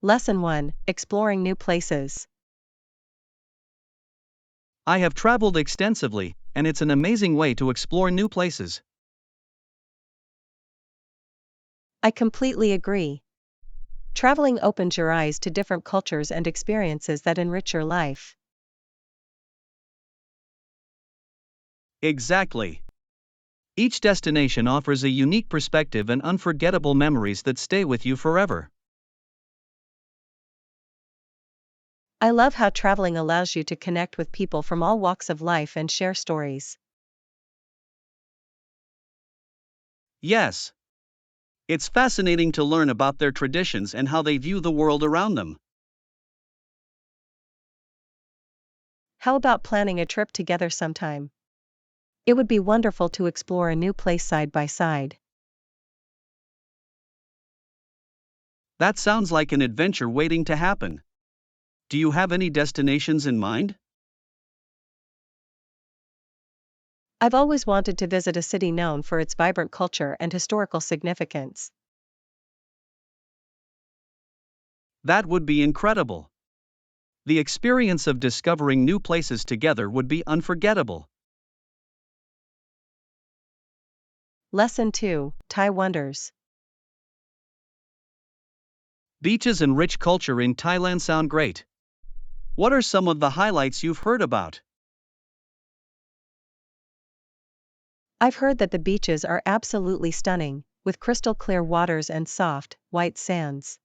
Lesson 1: Exploring new places. I have traveled extensively, and it's an amazing way to explore new places. I completely agree. Traveling opens your eyes to different cultures and experiences that enrich your life. Exactly. Each destination offers a unique perspective and unforgettable memories that stay with you forever. I love how traveling allows you to connect with people from all walks of life and share stories. Yes. It's fascinating to learn about their traditions and how they view the world around them. How about planning a trip together sometime? It would be wonderful to explore a new place side by side. That sounds like an adventure waiting to happen. Do you have any destinations in mind? I've always wanted to visit a city known for its vibrant culture and historical significance. That would be incredible. The experience of discovering new places together would be unforgettable. Lesson 2: Thai Wonders. Beaches and rich culture in Thailand sound great. What are some of the highlights you've heard about? I've heard that the beaches are absolutely stunning, with crystal clear waters and soft, white sands.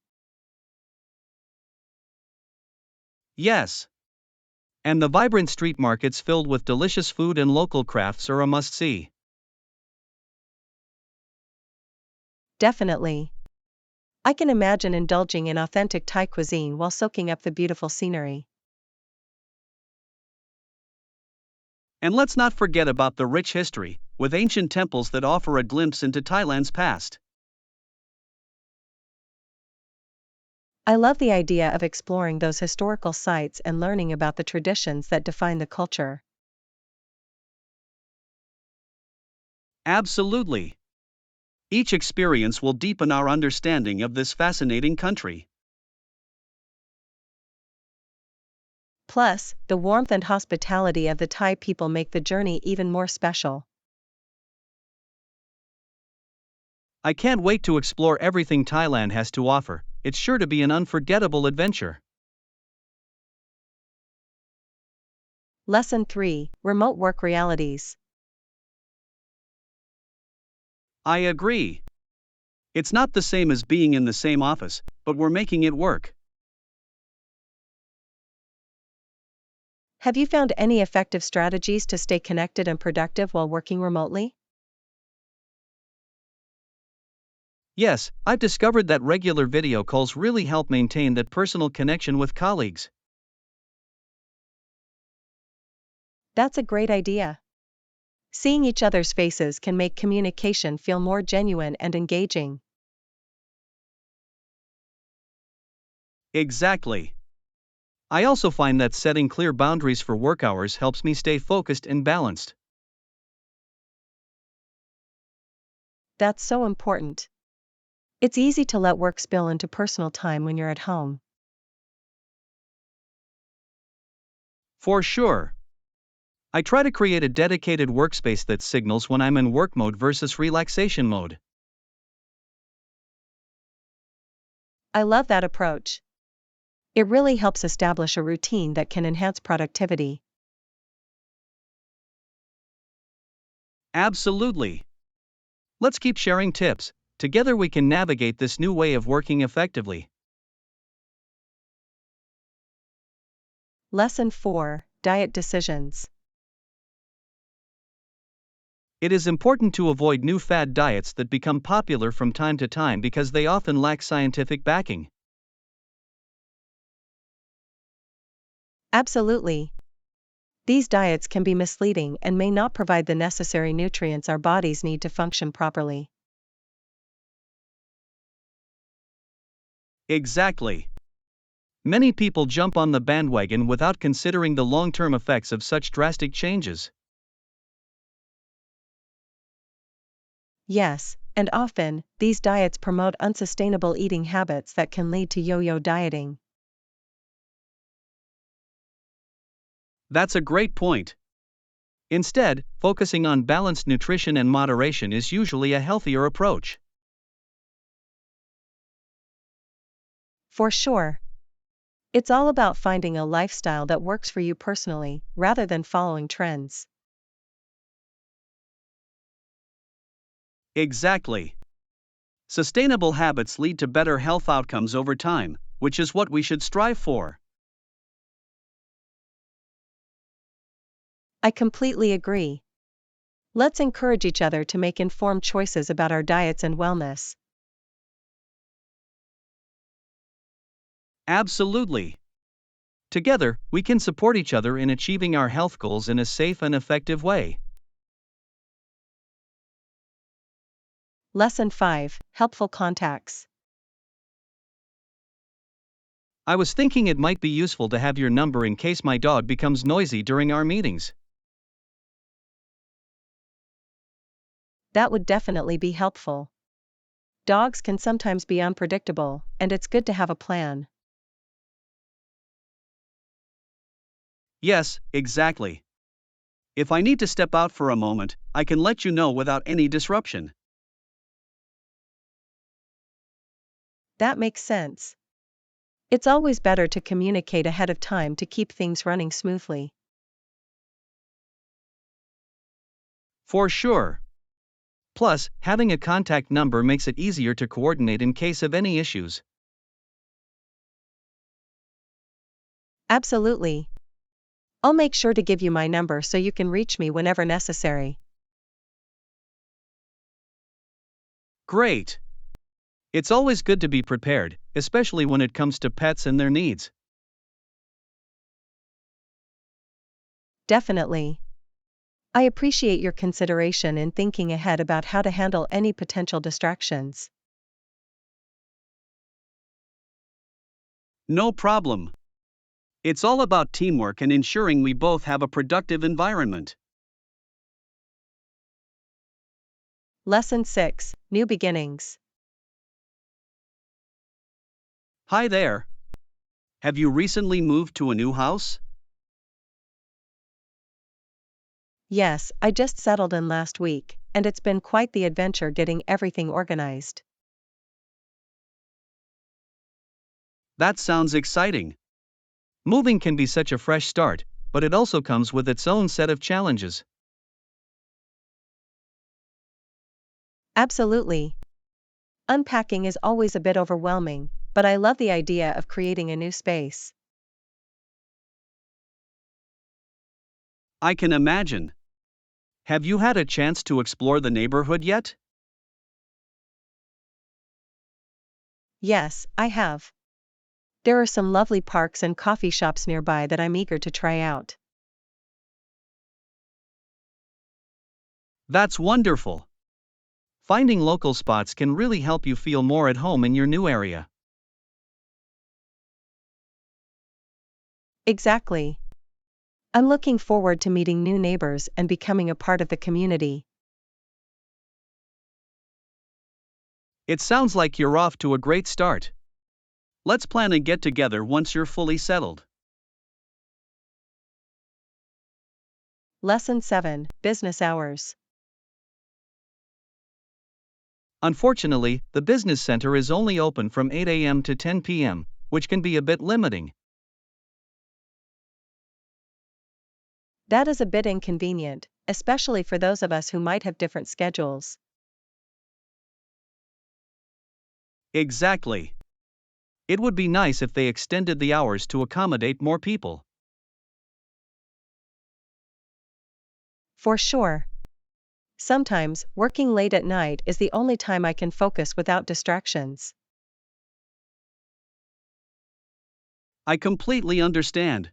Yes. And the vibrant street markets filled with delicious food and local crafts are a must see. Definitely. I can imagine indulging in authentic Thai cuisine while soaking up the beautiful scenery. And let's not forget about the rich history, with ancient temples that offer a glimpse into Thailand's past. I love the idea of exploring those historical sites and learning about the traditions that define the culture. Absolutely. Each experience will deepen our understanding of this fascinating country. Plus, the warmth and hospitality of the Thai people make the journey even more special. I can't wait to explore everything Thailand has to offer. It's sure to be an unforgettable adventure. Lesson 3: Remote Work Realities. I agree. It's not the same as being in the same office, but we're making it work. Have you found any effective strategies to stay connected and productive while working remotely? Yes, I've discovered that regular video calls really help maintain that personal connection with colleagues. That's a great idea. Seeing each other's faces can make communication feel more genuine and engaging. Exactly. I also find that setting clear boundaries for work hours helps me stay focused and balanced. That's so important. It's easy to let work spill into personal time when you're at home. For sure. I try to create a dedicated workspace that signals when I'm in work mode versus relaxation mode. I love that approach. It really helps establish a routine that can enhance productivity. Absolutely. Let's keep sharing tips. Together we can navigate this new way of working effectively. Lesson 4: Diet Decisions. It is important to avoid new fad diets that become popular from time to time because they often lack scientific backing. Absolutely. These diets can be misleading and may not provide the necessary nutrients our bodies need to function properly. Exactly. Many people jump on the bandwagon without considering the long-term effects of such drastic changes. Yes, and often, these diets promote unsustainable eating habits that can lead to yo-yo dieting. That's a great point. Instead, focusing on balanced nutrition and moderation is usually a healthier approach. For sure. It's all about finding a lifestyle that works for you personally, rather than following trends. Exactly. Sustainable habits lead to better health outcomes over time, which is what we should strive for. I completely agree. Let's encourage each other to make informed choices about our diets and wellness. Absolutely. Together, we can support each other in achieving our health goals in a safe and effective way. Lesson 5: Helpful Contacts. I was thinking it might be useful to have your number in case my dog becomes noisy during our meetings. That would definitely be helpful. Dogs can sometimes be unpredictable, and it's good to have a plan. Yes, exactly. If I need to step out for a moment, I can let you know without any disruption. That makes sense. It's always better to communicate ahead of time to keep things running smoothly. For sure. Plus, having a contact number makes it easier to coordinate in case of any issues. Absolutely. I'll make sure to give you my number so you can reach me whenever necessary. Great. It's always good to be prepared, especially when it comes to pets and their needs. Definitely. I appreciate your consideration in thinking ahead about how to handle any potential distractions. No problem. It's all about teamwork and ensuring we both have a productive environment. Lesson 6: New Beginnings. Hi there. Have you recently moved to a new house? Yes, I just settled in last week, and it's been quite the adventure getting everything organized. That sounds exciting. Moving can be such a fresh start, but it also comes with its own set of challenges. Absolutely. Unpacking is always a bit overwhelming, but I love the idea of creating a new space. I can imagine. Have you had a chance to explore the neighborhood yet? Yes, I have. There are some lovely parks and coffee shops nearby that I'm eager to try out. That's wonderful. Finding local spots can really help you feel more at home in your new area. Exactly. I'm looking forward to meeting new neighbors and becoming a part of the community. It sounds like you're off to a great start. Let's plan a get together once you're fully settled. Lesson 7: Business Hours. Unfortunately, the business center is only open from 8 a.m. to 10 p.m., which can be a bit limiting. That is a bit inconvenient, especially for those of us who might have different schedules. Exactly. It would be nice if they extended the hours to accommodate more people. For sure. Sometimes, working late at night is the only time I can focus without distractions. I completely understand.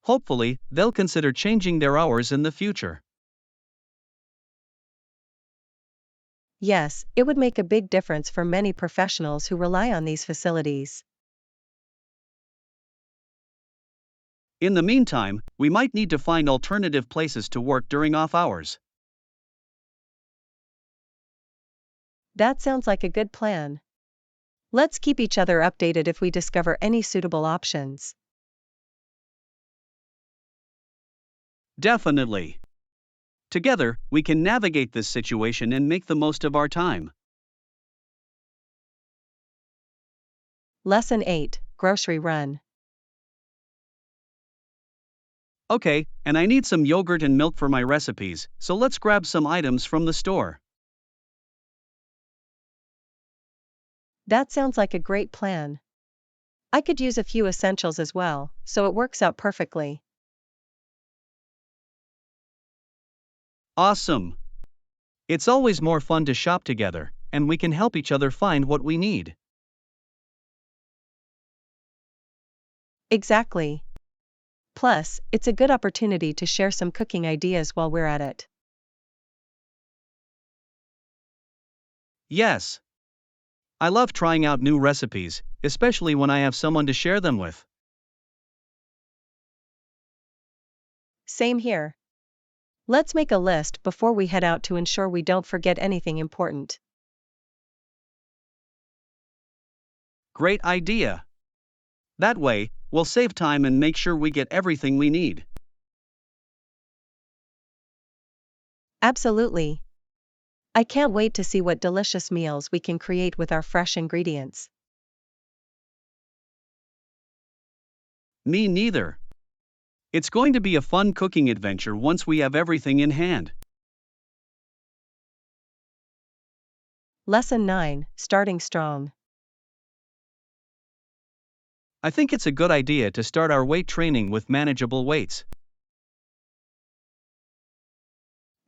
Hopefully, they'll consider changing their hours in the future. Yes, it would make a big difference for many professionals who rely on these facilities. In the meantime, we might need to find alternative places to work during off hours. That sounds like a good plan. Let's keep each other updated if we discover any suitable options. Definitely. Together, we can navigate this situation and make the most of our time. Lesson 8, Grocery Run. Okay, and I need some yogurt and milk for my recipes, so let's grab some items from the store. That sounds like a great plan. I could use a few essentials as well, so it works out perfectly. Awesome! It's always more fun to shop together, and we can help each other find what we need. Exactly. Plus, it's a good opportunity to share some cooking ideas while we're at it. Yes! I love trying out new recipes, especially when I have someone to share them with. Same here. Let's make a list before we head out to ensure we don't forget anything important. Great idea! That way, we'll save time and make sure we get everything we need. Absolutely. I can't wait to see what delicious meals we can create with our fresh ingredients. Me neither. It's going to be a fun cooking adventure once we have everything in hand. Lesson 9, Starting Strong. I think it's a good idea to start our weight training with manageable weights.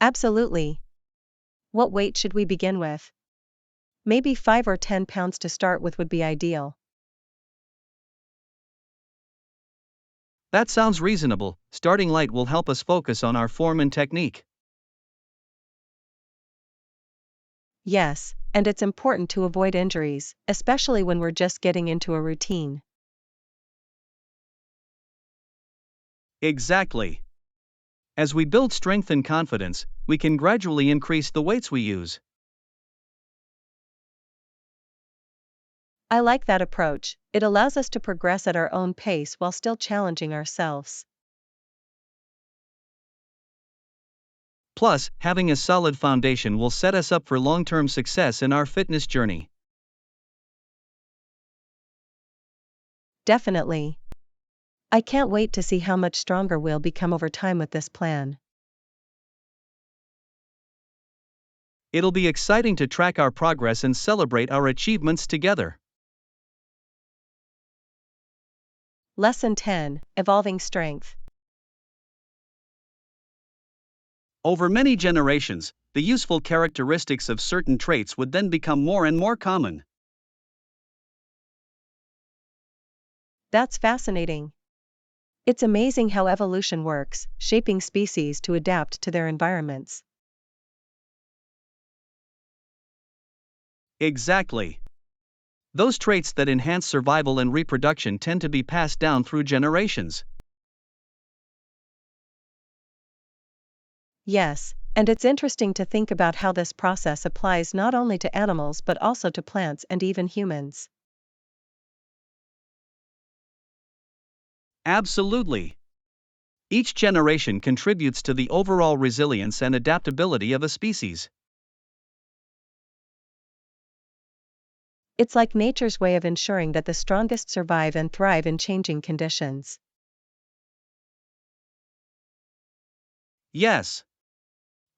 Absolutely. What weight should we begin with? Maybe 5 or 10 pounds to start with would be ideal. That sounds reasonable. Starting light will help us focus on our form and technique. Yes, and it's important to avoid injuries, especially when we're just getting into a routine. Exactly. As we build strength and confidence, we can gradually increase the weights we use. I like that approach. It allows us to progress at our own pace while still challenging ourselves. Plus, having a solid foundation will set us up for long-term success in our fitness journey. Definitely. I can't wait to see how much stronger we'll become over time with this plan. It'll be exciting to track our progress and celebrate our achievements together. Lesson 10, Evolving Strength. Over many generations, the useful characteristics of certain traits would then become more and more common. That's fascinating. It's amazing how evolution works, shaping species to adapt to their environments. Exactly. Those traits that enhance survival and reproduction tend to be passed down through generations. Yes, and it's interesting to think about how this process applies not only to animals but also to plants and even humans. Absolutely. Each generation contributes to the overall resilience and adaptability of a species. It's like nature's way of ensuring that the strongest survive and thrive in changing conditions. Yes.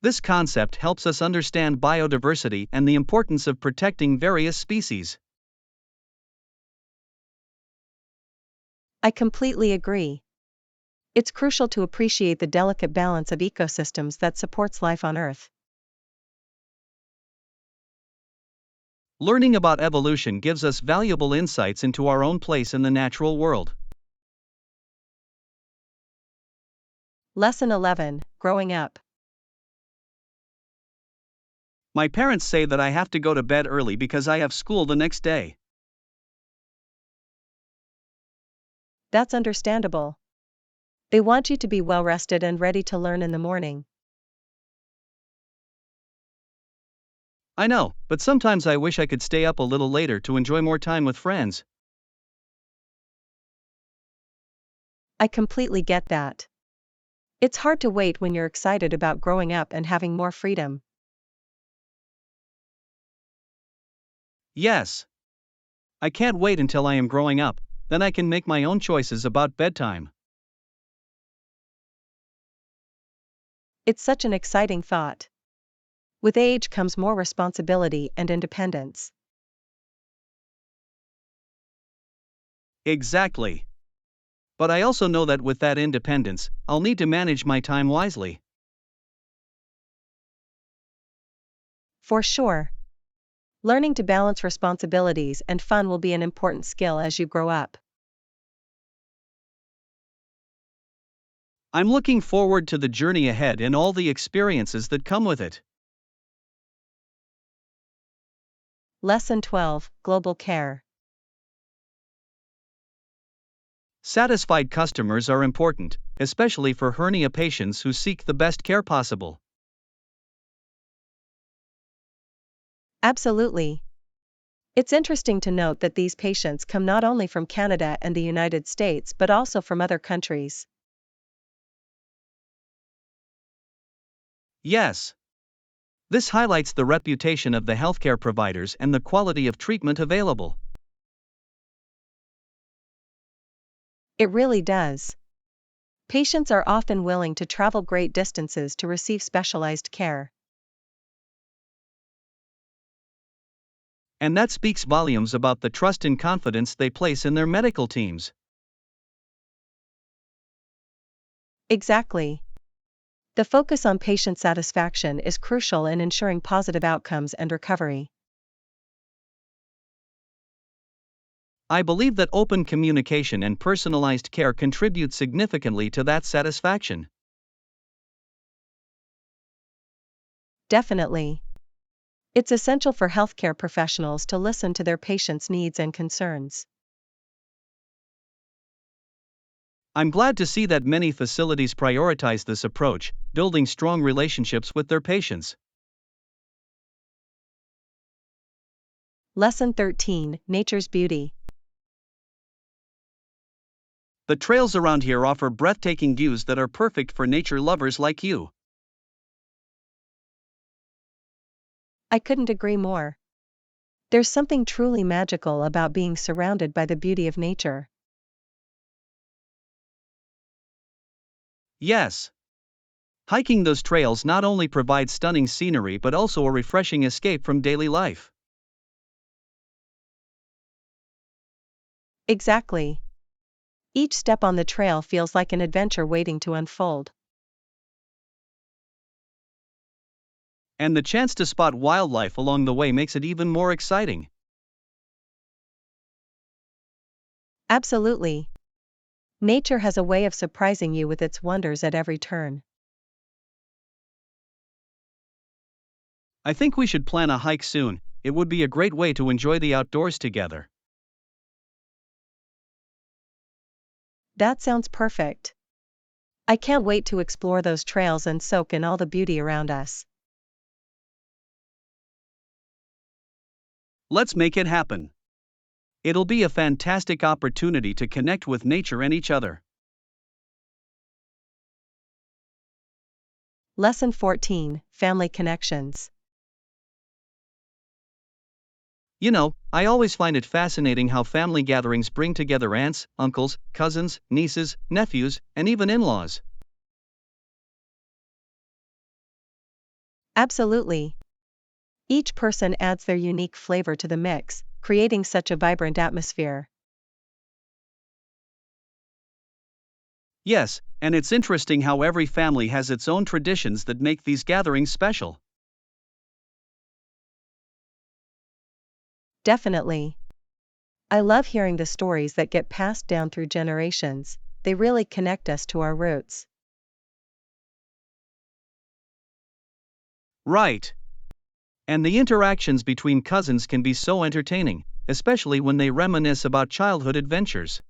This concept helps us understand biodiversity and the importance of protecting various species. I completely agree. It's crucial to appreciate the delicate balance of ecosystems that supports life on Earth. Learning about evolution gives us valuable insights into our own place in the natural world. Lesson 11, Growing Up. My parents say that I have to go to bed early because I have school the next day. That's understandable. They want you to be well rested and ready to learn in the morning. I know, but sometimes I wish I could stay up a little later to enjoy more time with friends. I completely get that. It's hard to wait when you're excited about growing up and having more freedom. Yes. I can't wait until I am growing up, then I can make my own choices about bedtime. It's such an exciting thought. With age comes more responsibility and independence. Exactly. But I also know that with that independence, I'll need to manage my time wisely. For sure. Learning to balance responsibilities and fun will be an important skill as you grow up. I'm looking forward to the journey ahead and all the experiences that come with it. Lesson 12: Global Care. Satisfied customers are important, especially for hernia patients who seek the best care possible. Absolutely. It's interesting to note that these patients come not only from Canada and the United States but also from other countries. Yes. This highlights the reputation of the healthcare providers and the quality of treatment available. It really does. Patients are often willing to travel great distances to receive specialized care. And that speaks volumes about the trust and confidence they place in their medical teams. Exactly. The focus on patient satisfaction is crucial in ensuring positive outcomes and recovery. I believe that open communication and personalized care contribute significantly to that satisfaction. Definitely. It's essential for healthcare professionals to listen to their patients' needs and concerns. I'm glad to see that many facilities prioritize this approach, building strong relationships with their patients. Lesson 13: Nature's Beauty. The trails around here offer breathtaking views that are perfect for nature lovers like you. I couldn't agree more. There's something truly magical about being surrounded by the beauty of nature. Yes. Hiking those trails not only provides stunning scenery but also a refreshing escape from daily life. Exactly. Each step on the trail feels like an adventure waiting to unfold. And the chance to spot wildlife along the way makes it even more exciting. Absolutely. Nature has a way of surprising you with its wonders at every turn. I think we should plan a hike soon. It would be a great way to enjoy the outdoors together. That sounds perfect. I can't wait to explore those trails and soak in all the beauty around us. Let's make it happen. It'll be a fantastic opportunity to connect with nature and each other. Lesson 14: Family Connections. You know, I always find it fascinating how family gatherings bring together aunts, uncles, cousins, nieces, nephews, and even in laws. Absolutely. Each person adds their unique flavor to the mix, creating such a vibrant atmosphere. Yes, and it's interesting how every family has its own traditions that make these gatherings special. Definitely. I love hearing the stories that get passed down through generations. They really connect us to our roots. Right. And the interactions between cousins can be so entertaining, especially when they reminisce about childhood adventures.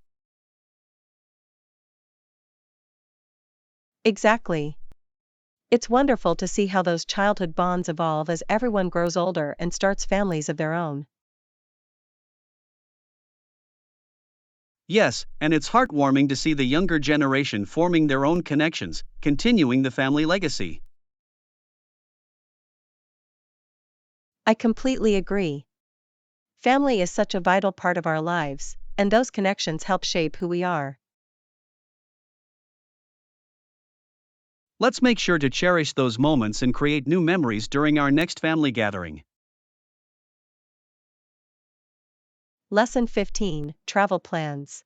Exactly. It's wonderful to see how those childhood bonds evolve as everyone grows older and starts families of their own. Yes, and it's heartwarming to see the younger generation forming their own connections, continuing the family legacy. I completely agree. Family is such a vital part of our lives, and those connections help shape who we are. Let's make sure to cherish those moments and create new memories during our next family gathering. Lesson 15: Travel Plans.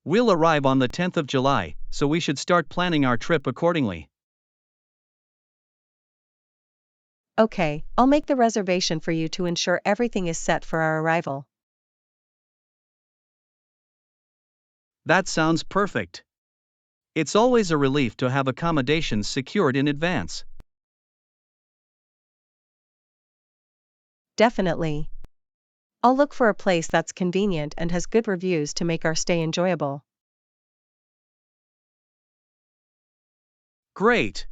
We'll arrive on the 10th of July, so we should start planning our trip accordingly. Okay, I'll make the reservation for you to ensure everything is set for our arrival. That sounds perfect. It's always a relief to have accommodations secured in advance. Definitely. I'll look for a place that's convenient and has good reviews to make our stay enjoyable. Great!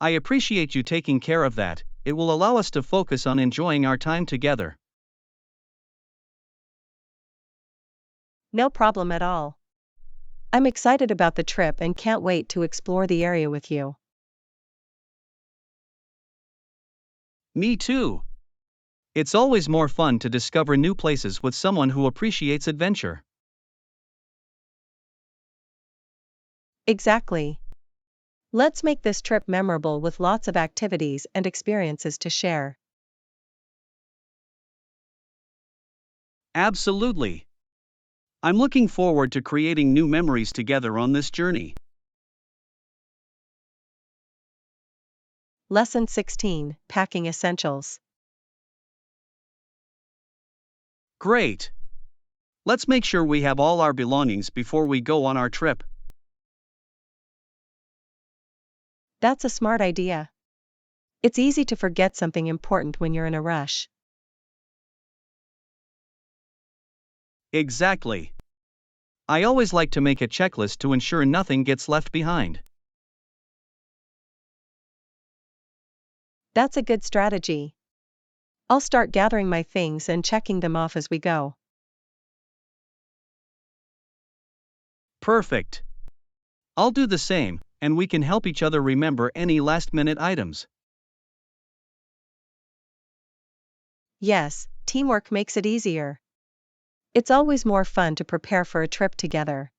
I appreciate you taking care of that. It will allow us to focus on enjoying our time together. No problem at all. I'm excited about the trip and can't wait to explore the area with you. Me too! It's always more fun to discover new places with someone who appreciates adventure. Exactly. Let's make this trip memorable with lots of activities and experiences to share. Absolutely! I'm looking forward to creating new memories together on this journey. Lesson 16: Packing Essentials. Great! Let's make sure we have all our belongings before we go on our trip. That's a smart idea. It's easy to forget something important when you're in a rush. Exactly. I always like to make a checklist to ensure nothing gets left behind. That's a good strategy. I'll start gathering my things and checking them off as we go. Perfect. I'll do the same, and we can help each other remember any last minute items. Yes, teamwork makes it easier. It's always more fun to prepare for a trip together.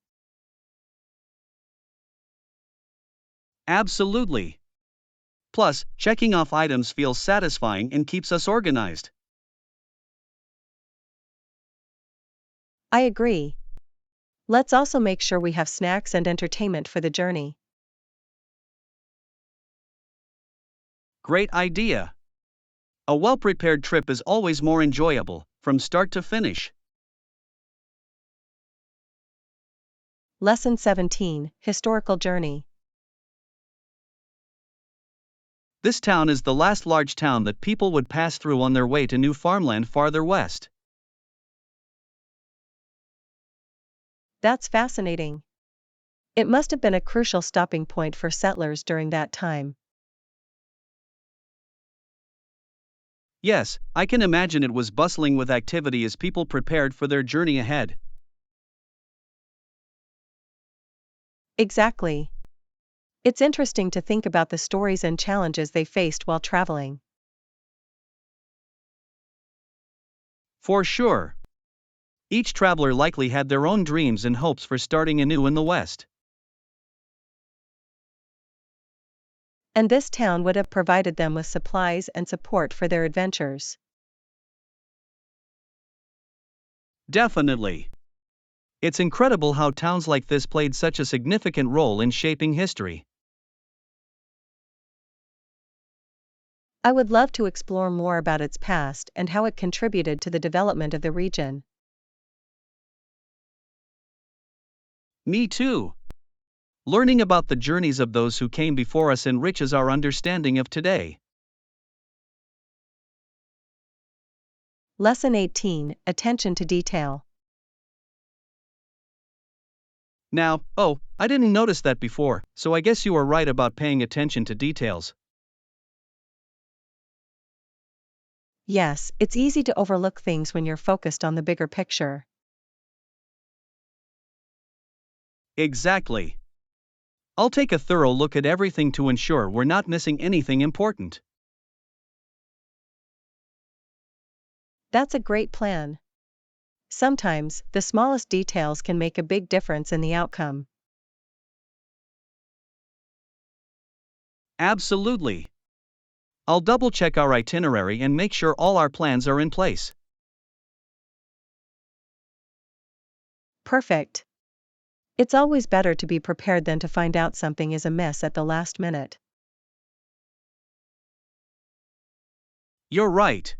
Absolutely. Plus, checking off items feels satisfying and keeps us organized. I agree. Let's also make sure we have snacks and entertainment for the journey. Great idea. A well prepared trip is always more enjoyable, from start to finish. Lesson 17: Historical Journey. This town is the last large town that people would pass through on their way to new farmland farther west. That's fascinating. It must have been a crucial stopping point for settlers during that time. Yes, I can imagine it was bustling with activity as people prepared for their journey ahead. Exactly. It's interesting to think about the stories and challenges they faced while traveling. For sure. Each traveler likely had their own dreams and hopes for starting anew in the West. And this town would have provided them with supplies and support for their adventures. Definitely. It's incredible how towns like this played such a significant role in shaping history. I would love to explore more about its past and how it contributed to the development of the region. Me too. Learning about the journeys of those who came before us enriches our understanding of today. Lesson 18: Attention to Detail. Now, oh, I didn't notice that before, so I guess you are right about paying attention to details. Yes, it's easy to overlook things when you're focused on the bigger picture. Exactly. I'll take a thorough look at everything to ensure we're not missing anything important. That's a great plan. Sometimes, the smallest details can make a big difference in the outcome. Absolutely. I'll double check our itinerary and make sure all our plans are in place. Perfect. It's always better to be prepared than to find out something is amiss at the last minute. You're right.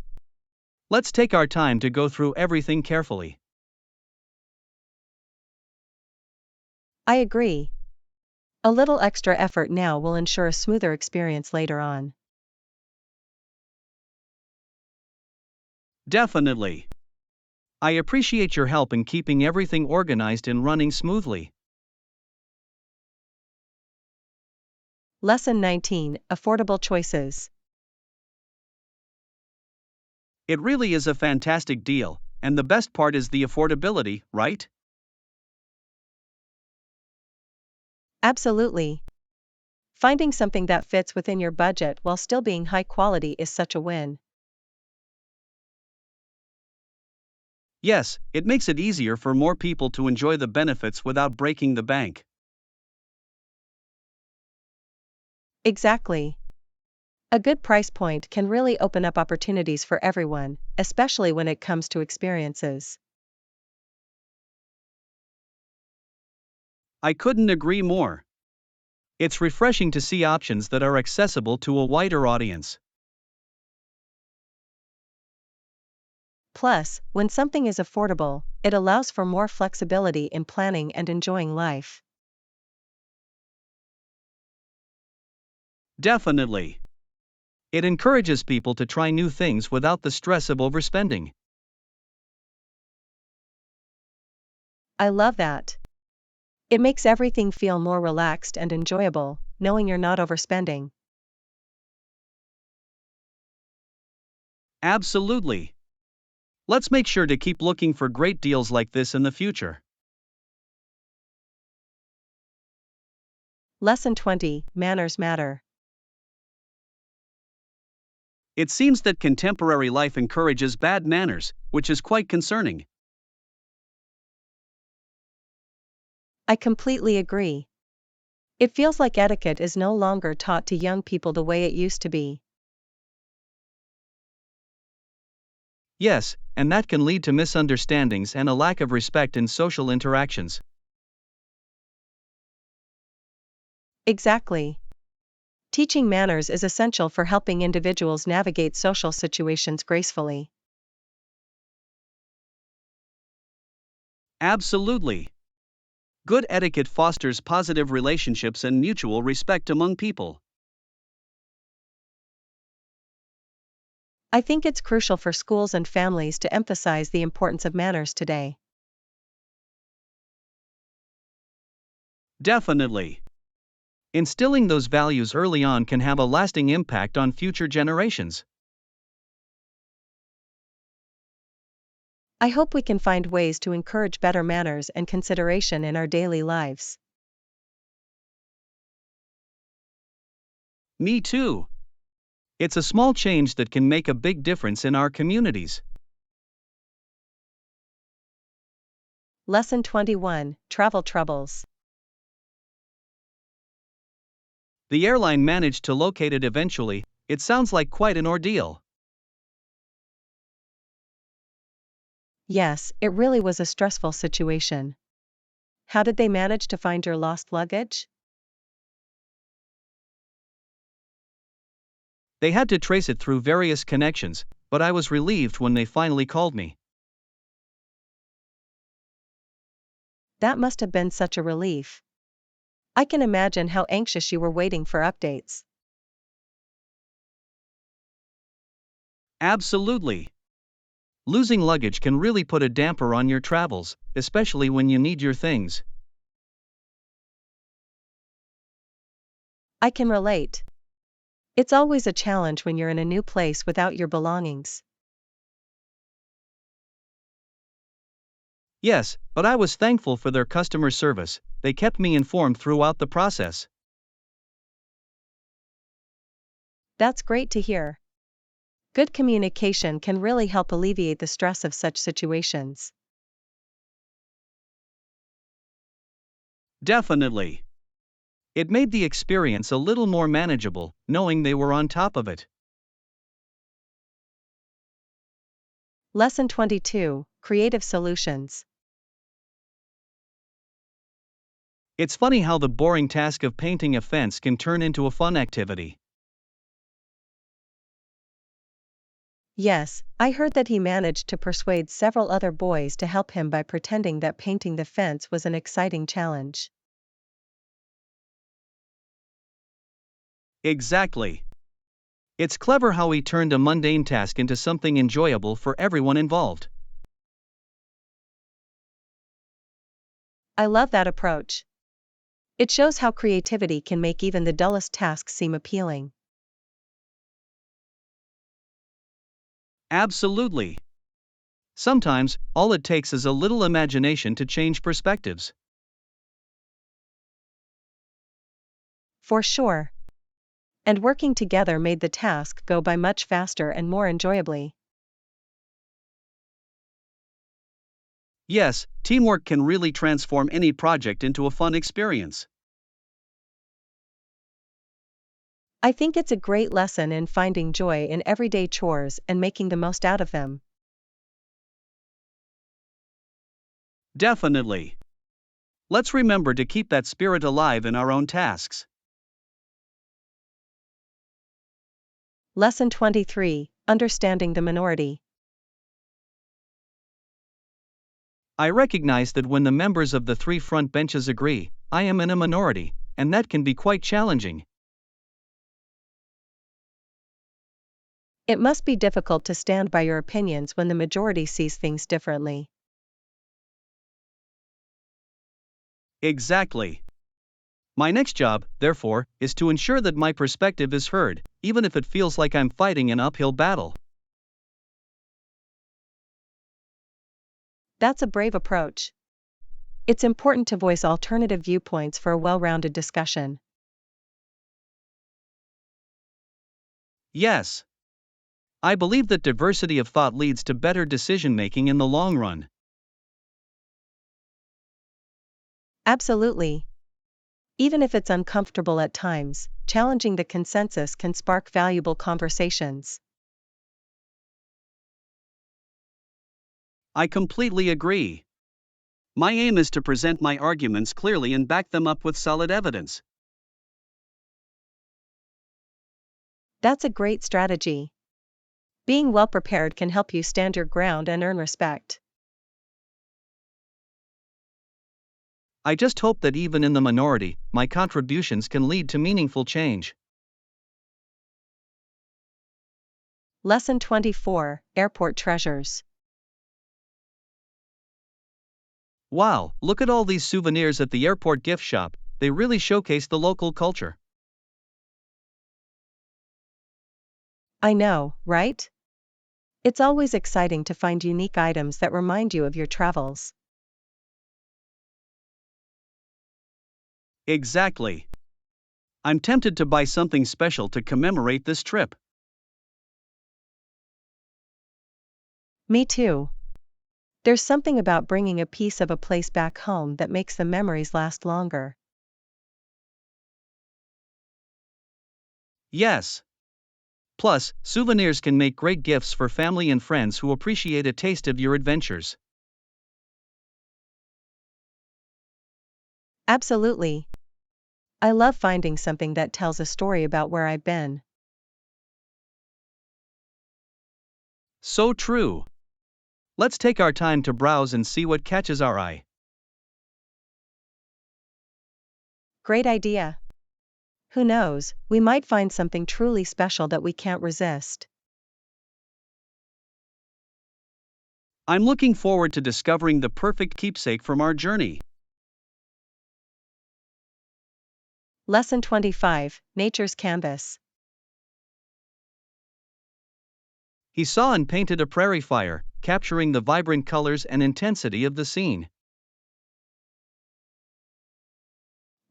Let's take our time to go through everything carefully. I agree. A little extra effort now will ensure a smoother experience later on. Definitely. I appreciate your help in keeping everything organized and running smoothly. Lesson 19: Affordable Choices. It really is a fantastic deal, and the best part is the affordability, right? Absolutely. Finding something that fits within your budget while still being high quality is such a win. Yes, it makes it easier for more people to enjoy the benefits without breaking the bank. Exactly. A good price point can really open up opportunities for everyone, especially when it comes to experiences. I couldn't agree more. It's refreshing to see options that are accessible to a wider audience. Plus, when something is affordable, it allows for more flexibility in planning and enjoying life. Definitely. It encourages people to try new things without the stress of overspending. I love that. It makes everything feel more relaxed and enjoyable, knowing you're not overspending. Absolutely. Let's make sure to keep looking for great deals like this in the future. Lesson 20: Manners Matter. It seems that contemporary life encourages bad manners, which is quite concerning. I completely agree. It feels like etiquette is no longer taught to young people the way it used to be. Yes, and that can lead to misunderstandings and a lack of respect in social interactions. Exactly. Teaching manners is essential for helping individuals navigate social situations gracefully. Absolutely. Good etiquette fosters positive relationships and mutual respect among people. I think it's crucial for schools and families to emphasize the importance of manners today. Definitely. Instilling those values early on can have a lasting impact on future generations. I hope we can find ways to encourage better manners and consideration in our daily lives. Me too. It's a small change that can make a big difference in our communities. Lesson 21: Travel Troubles. The airline managed to locate it eventually. It sounds like quite an ordeal. Yes, it really was a stressful situation. How did they manage to find your lost luggage? They had to trace it through various connections, but I was relieved when they finally called me. That must have been such a relief. I can imagine how anxious you were waiting for updates. Absolutely. Losing luggage can really put a damper on your travels, especially when you need your things. I can relate. It's always a challenge when you're in a new place without your belongings. Yes, but I was thankful for their customer service, they kept me informed throughout the process. That's great to hear. Good communication can really help alleviate the stress of such situations. Definitely. It made the experience a little more manageable, knowing they were on top of it. Lesson 22: Creative Solutions. It's funny how the boring task of painting a fence can turn into a fun activity. Yes, I heard that he managed to persuade several other boys to help him by pretending that painting the fence was an exciting challenge. Exactly. It's clever how he turned a mundane task into something enjoyable for everyone involved. I love that approach. It shows how creativity can make even the dullest tasks seem appealing. Absolutely. Sometimes, all it takes is a little imagination to change perspectives. For sure. And working together made the task go by much faster and more enjoyably. Yes, teamwork can really transform any project into a fun experience. I think it's a great lesson in finding joy in everyday chores and making the most out of them. Definitely. Let's remember to keep that spirit alive in our own tasks. Lesson 23: Understanding the Minority. I recognize that when the members of the three front benches agree, I am in a minority, and that can be quite challenging. It must be difficult to stand by your opinions when the majority sees things differently. Exactly. My next job, therefore, is to ensure that my perspective is heard, even if it feels like I'm fighting an uphill battle. That's a brave approach. It's important to voice alternative viewpoints for a well-rounded discussion. Yes. I believe that diversity of thought leads to better decision making in the long run. Absolutely. Even if it's uncomfortable at times, challenging the consensus can spark valuable conversations. I completely agree. My aim is to present my arguments clearly and back them up with solid evidence. That's a great strategy. Being well prepared can help you stand your ground and earn respect. I just hope that even in the minority, my contributions can lead to meaningful change. Lesson 24: Airport Treasures. Wow, look at all these souvenirs at the airport gift shop, they really showcase the local culture. I know, right? It's always exciting to find unique items that remind you of your travels. Exactly. I'm tempted to buy something special to commemorate this trip. Me too. There's something about bringing a piece of a place back home that makes the memories last longer. Yes. Plus, souvenirs can make great gifts for family and friends who appreciate a taste of your adventures. Absolutely. I love finding something that tells a story about where I've been. So true. Let's take our time to browse and see what catches our eye. Great idea. Who knows, we might find something truly special that we can't resist. I'm looking forward to discovering the perfect keepsake from our journey. Lesson 25, Nature's Canvas. He saw and painted a prairie fire, capturing the vibrant colors and intensity of the scene.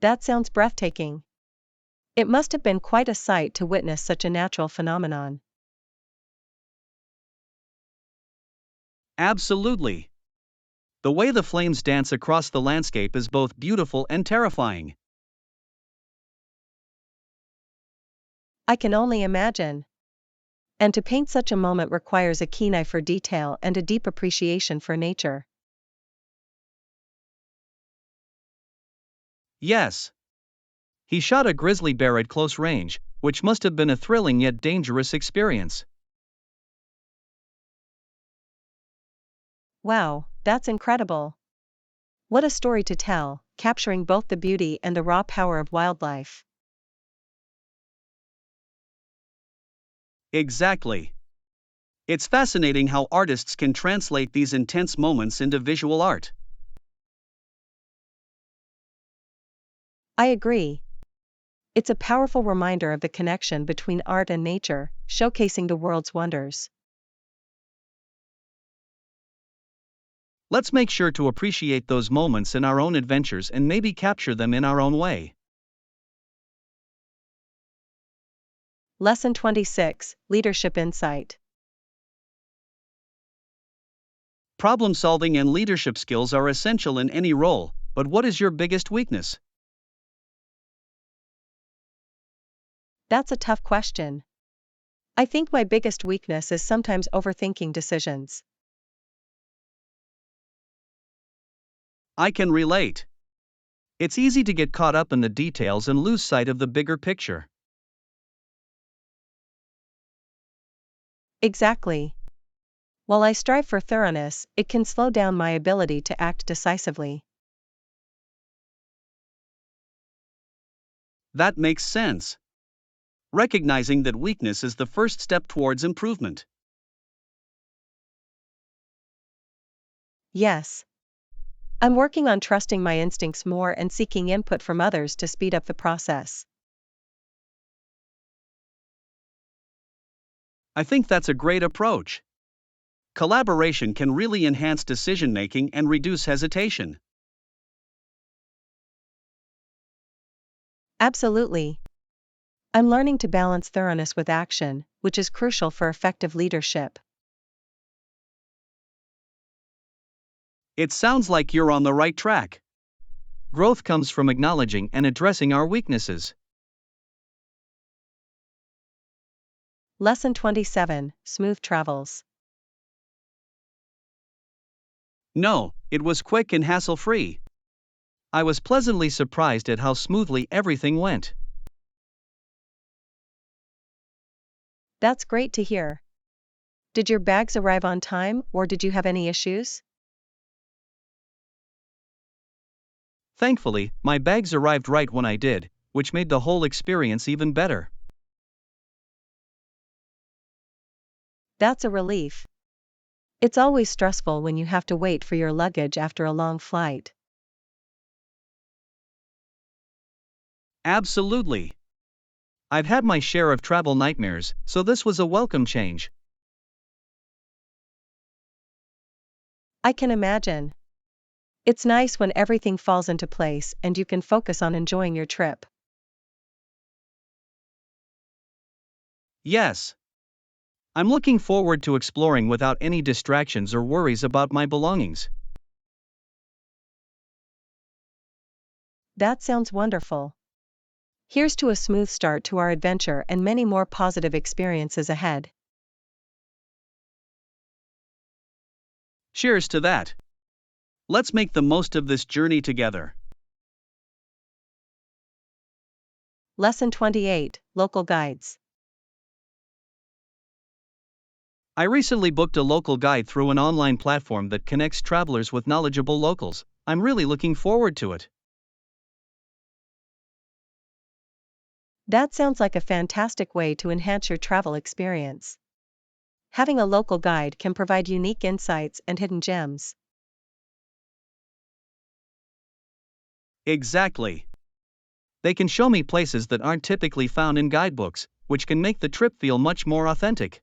That sounds breathtaking. It must have been quite a sight to witness such a natural phenomenon. Absolutely. The way the flames dance across the landscape is both beautiful and terrifying. I can only imagine. And to paint such a moment requires a keen eye for detail and a deep appreciation for nature. Yes. He shot a grizzly bear at close range, which must have been a thrilling yet dangerous experience. Wow, that's incredible. What a story to tell, capturing both the beauty and the raw power of wildlife. Exactly. It's fascinating how artists can translate these intense moments into visual art. I agree. It's a powerful reminder of the connection between art and nature, showcasing the world's wonders. Let's make sure to appreciate those moments in our own adventures and maybe capture them in our own way. Lesson 26, Leadership Insight. Problem solving and leadership skills are essential in any role, but what is your biggest weakness? That's a tough question. I think my biggest weakness is sometimes overthinking decisions. I can relate. It's easy to get caught up in the details and lose sight of the bigger picture. Exactly. While I strive for thoroughness, it can slow down my ability to act decisively. That makes sense. Recognizing that weakness is the first step towards improvement. Yes. I'm working on trusting my instincts more and seeking input from others to speed up the process. I think that's a great approach. Collaboration can really enhance decision making and reduce hesitation. Absolutely. I'm learning to balance thoroughness with action, which is crucial for effective leadership. It sounds like you're on the right track. Growth comes from acknowledging and addressing our weaknesses. Lesson 27, Smooth Travels. No, it was quick and hassle free. I was pleasantly surprised at how smoothly everything went. That's great to hear. Did your bags arrive on time, or did you have any issues? Thankfully, my bags arrived right when I did, which made the whole experience even better. That's a relief. It's always stressful when you have to wait for your luggage after a long flight. Absolutely. I've had my share of travel nightmares, so this was a welcome change. I can imagine. It's nice when everything falls into place and you can focus on enjoying your trip. Yes. I'm looking forward to exploring without any distractions or worries about my belongings. That sounds wonderful. Here's to a smooth start to our adventure and many more positive experiences ahead. Cheers to that. Let's make the most of this journey together. Lesson 28, Local Guides. I recently booked a local guide through an online platform that connects travelers with knowledgeable locals. I'm really looking forward to it. That sounds like a fantastic way to enhance your travel experience. Having a local guide can provide unique insights and hidden gems. Exactly. They can show me places that aren't typically found in guidebooks, which can make the trip feel much more authentic.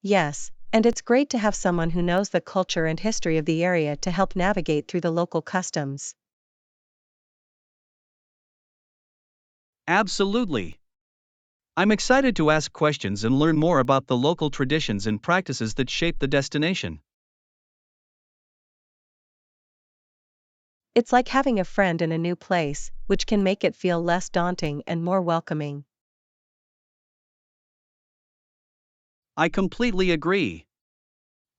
Yes, and it's great to have someone who knows the culture and history of the area to help navigate through the local customs. Absolutely. I'm excited to ask questions and learn more about the local traditions and practices that shape the destination. It's like having a friend in a new place, which can make it feel less daunting and more welcoming. I completely agree.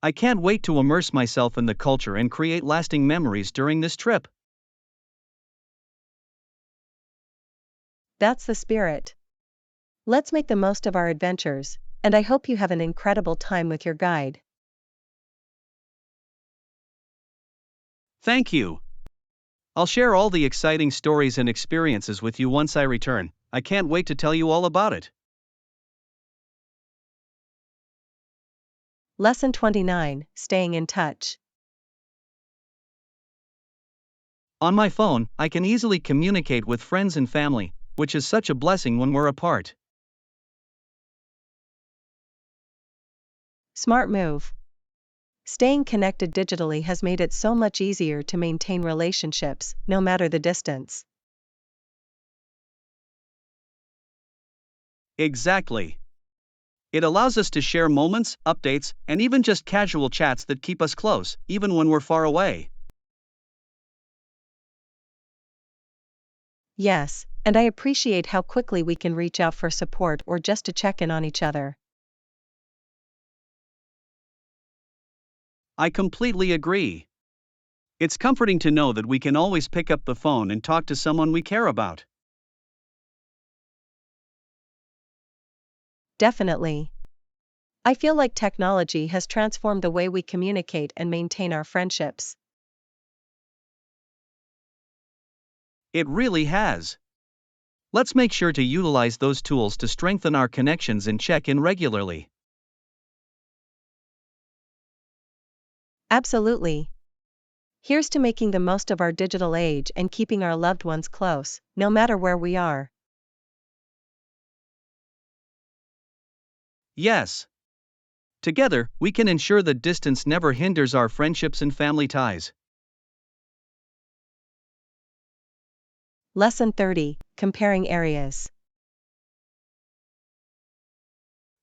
I can't wait to immerse myself in the culture and create lasting memories during this trip. That's the spirit. Let's make the most of our adventures, and I hope you have an incredible time with your guide. Thank you. I'll share all the exciting stories and experiences with you once I return. I can't wait to tell you all about it. Lesson 29, Staying in Touch. On my phone, I can easily communicate with friends and family, which is such a blessing when we're apart. Smart move. Staying connected digitally has made it so much easier to maintain relationships, no matter the distance. Exactly. It allows us to share moments, updates, and even just casual chats that keep us close, even when we're far away. Yes, and I appreciate how quickly we can reach out for support or just to check in on each other. I completely agree. It's comforting to know that we can always pick up the phone and talk to someone we care about. Definitely. I feel like technology has transformed the way we communicate and maintain our friendships. It really has. Let's make sure to utilize those tools to strengthen our connections and check in regularly. Absolutely. Here's to making the most of our digital age and keeping our loved ones close, no matter where we are. Yes. Together, we can ensure that distance never hinders our friendships and family ties. Lesson 30, Comparing Areas.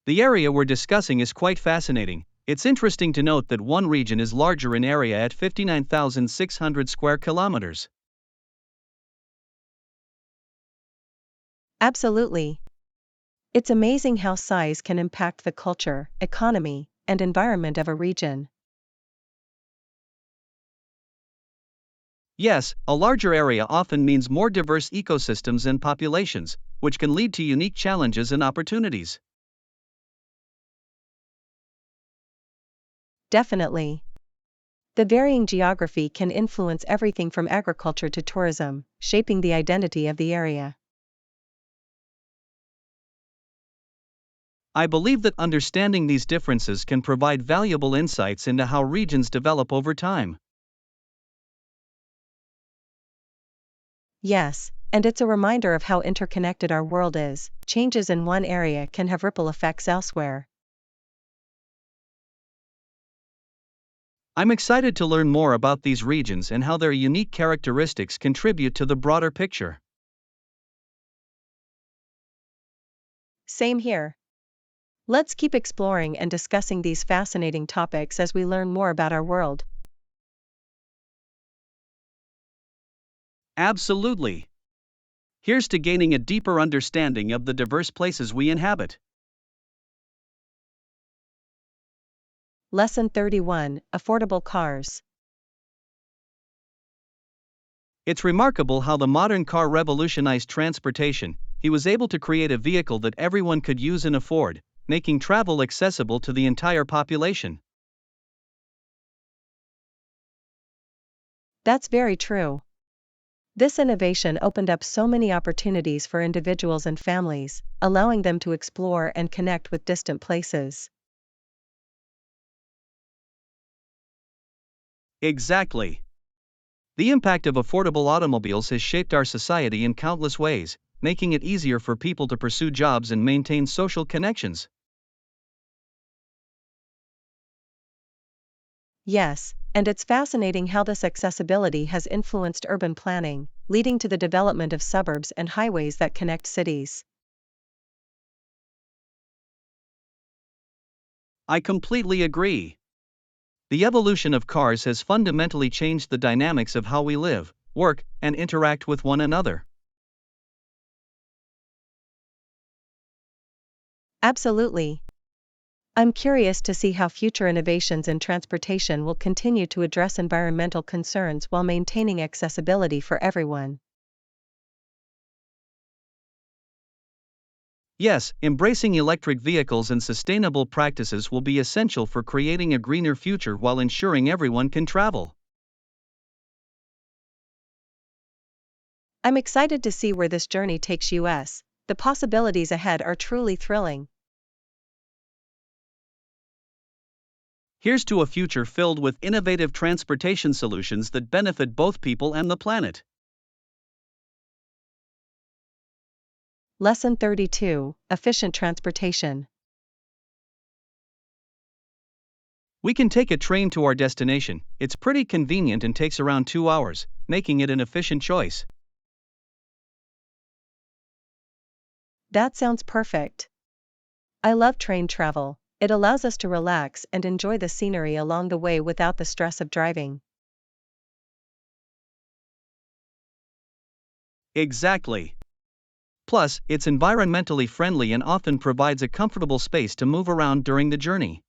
The area we're discussing is quite fascinating. It's interesting to note that one region is larger in area at 59,600 square kilometers. Absolutely. It's amazing how size can impact the culture, economy, and environment of a region. Yes, a larger area often means more diverse ecosystems and populations, which can lead to unique challenges and opportunities. Definitely. The varying geography can influence everything from agriculture to tourism, shaping the identity of the area. I believe that understanding these differences can provide valuable insights into how regions develop over time. Yes, and it's a reminder of how interconnected our world is. Changes in one area can have ripple effects elsewhere. I'm excited to learn more about these regions and how their unique characteristics contribute to the broader picture. Same here. Let's keep exploring and discussing these fascinating topics as we learn more about our world. Absolutely. Here's to gaining a deeper understanding of the diverse places we inhabit. Lesson 31, Affordable Cars. It's remarkable how the modern car revolutionized transportation. He was able to create a vehicle that everyone could use and afford, making travel accessible to the entire population. That's very true. This innovation opened up so many opportunities for individuals and families, allowing them to explore and connect with distant places. Exactly. The impact of affordable automobiles has shaped our society in countless ways, making it easier for people to pursue jobs and maintain social connections. Yes, and it's fascinating how this accessibility has influenced urban planning, leading to the development of suburbs and highways that connect cities. I completely agree. The evolution of cars has fundamentally changed the dynamics of how we live, work, and interact with one another. Absolutely. I'm curious to see how future innovations in transportation will continue to address environmental concerns while maintaining accessibility for everyone. Yes, embracing electric vehicles and sustainable practices will be essential for creating a greener future while ensuring everyone can travel. I'm excited to see where this journey takes us. The possibilities ahead are truly thrilling. Here's to a future filled with innovative transportation solutions that benefit both people and the planet. Lesson 32: Efficient Transportation. We can take a train to our destination. It's pretty convenient and takes around 2 hours, making it an efficient choice. That sounds perfect. I love train travel. It allows us to relax and enjoy the scenery along the way without the stress of driving. Exactly. Plus, it's environmentally friendly and often provides a comfortable space to move around during the journey.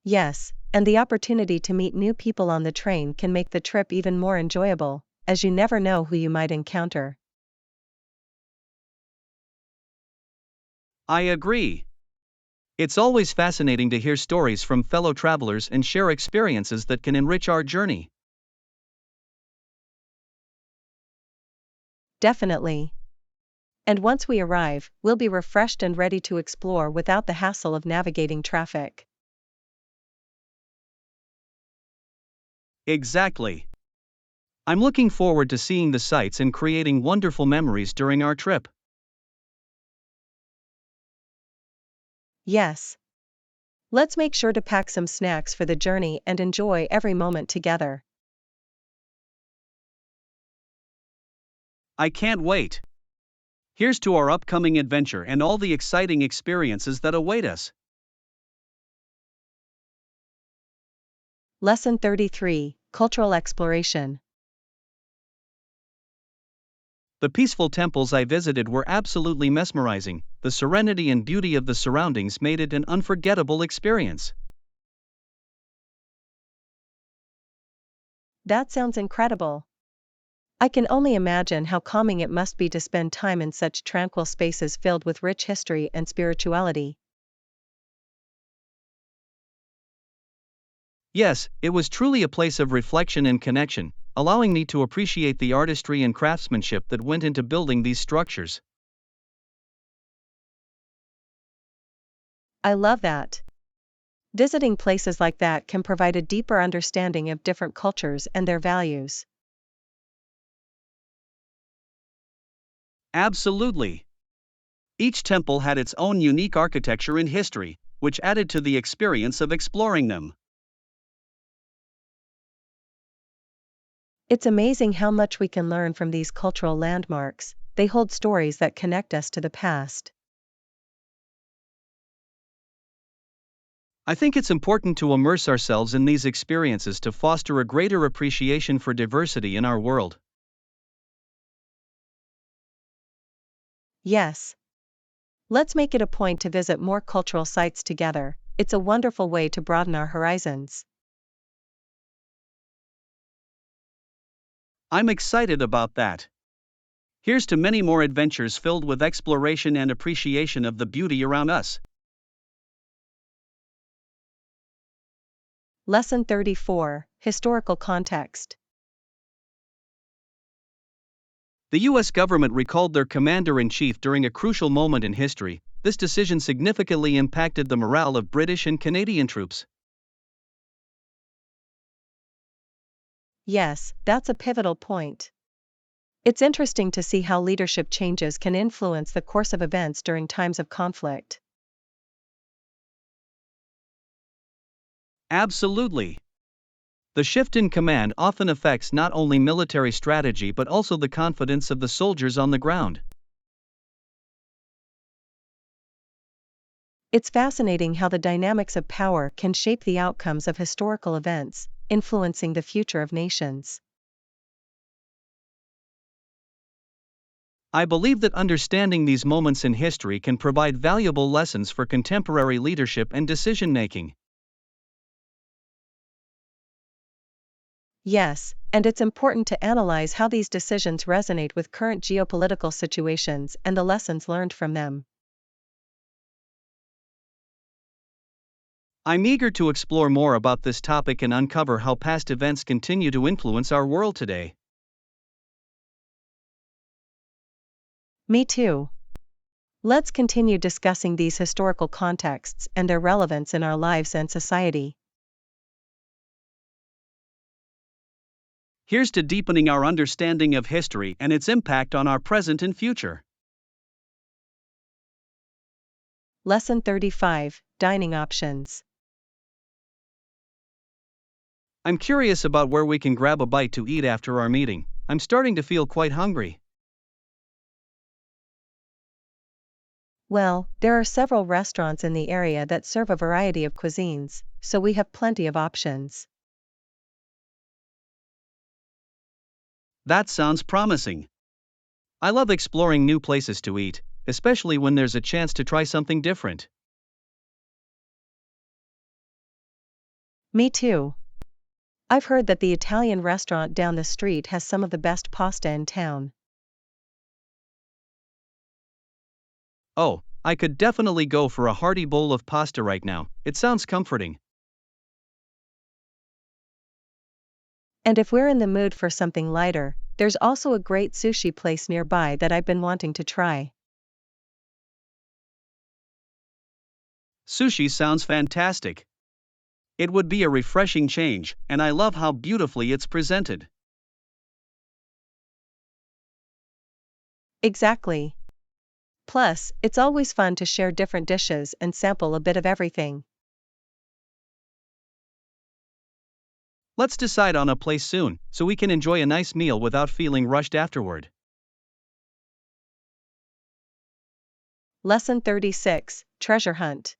Yes, and the opportunity to meet new people on the train can make the trip even more enjoyable, as you never know who you might encounter. I agree. It's always fascinating to hear stories from fellow travelers and share experiences that can enrich our journey. Definitely. And once we arrive, we'll be refreshed and ready to explore without the hassle of navigating traffic. Exactly. I'm looking forward to seeing the sights and creating wonderful memories during our trip. Yes. Let's make sure to pack some snacks for the journey and enjoy every moment together. I can't wait. Here's to our upcoming adventure and all the exciting experiences that await us. Lesson 33: Cultural Exploration. The peaceful temples I visited were absolutely mesmerizing. The serenity and beauty of the surroundings made it an unforgettable experience. That sounds incredible. I can only imagine how calming it must be to spend time in such tranquil spaces filled with rich history and spirituality. Yes, it was truly a place of reflection and connection, allowing me to appreciate the artistry and craftsmanship that went into building these structures. I love that. Visiting places like that can provide a deeper understanding of different cultures and their values. Absolutely. Each temple had its own unique architecture and history, which added to the experience of exploring them. It's amazing how much we can learn from these cultural landmarks. They hold stories that connect us to the past. I think it's important to immerse ourselves in these experiences to foster a greater appreciation for diversity in our world. Yes. Let's make it a point to visit more cultural sites together. It's a wonderful way to broaden our horizons. I'm excited about that. Here's to many more adventures filled with exploration and appreciation of the beauty around us. Lesson 34: Historical Context. The U.S. government recalled their commander in chief during a crucial moment in history. This decision significantly impacted the morale of British and Canadian troops. Yes, that's a pivotal point. It's interesting to see how leadership changes can influence the course of events during times of conflict. Absolutely. The shift in command often affects not only military strategy but also the confidence of the soldiers on the ground. It's fascinating how the dynamics of power can shape the outcomes of historical events, influencing the future of nations. I believe that understanding these moments in history can provide valuable lessons for contemporary leadership and decision making. Yes, and it's important to analyze how these decisions resonate with current geopolitical situations and the lessons learned from them. I'm eager to explore more about this topic and uncover how past events continue to influence our world today. Me too. Let's continue discussing these historical contexts and their relevance in our lives and society. Here's to deepening our understanding of history and its impact on our present and future. Lesson 35: Dining Options. I'm curious about where we can grab a bite to eat after our meeting. I'm starting to feel quite hungry. Well, there are several restaurants in the area that serve a variety of cuisines, so we have plenty of options. That sounds promising. I love exploring new places to eat, especially when there's a chance to try something different. Me too. I've heard that the Italian restaurant down the street has some of the best pasta in town. Oh, I could definitely go for a hearty bowl of pasta right now. It sounds comforting. And if we're in the mood for something lighter, there's also a great sushi place nearby that I've been wanting to try. Sushi sounds fantastic. It would be a refreshing change, and I love how beautifully it's presented. Exactly. Plus, it's always fun to share different dishes and sample a bit of everything. Let's decide on a place soon, so we can enjoy a nice meal without feeling rushed afterward. Lesson 36: Treasure Hunt.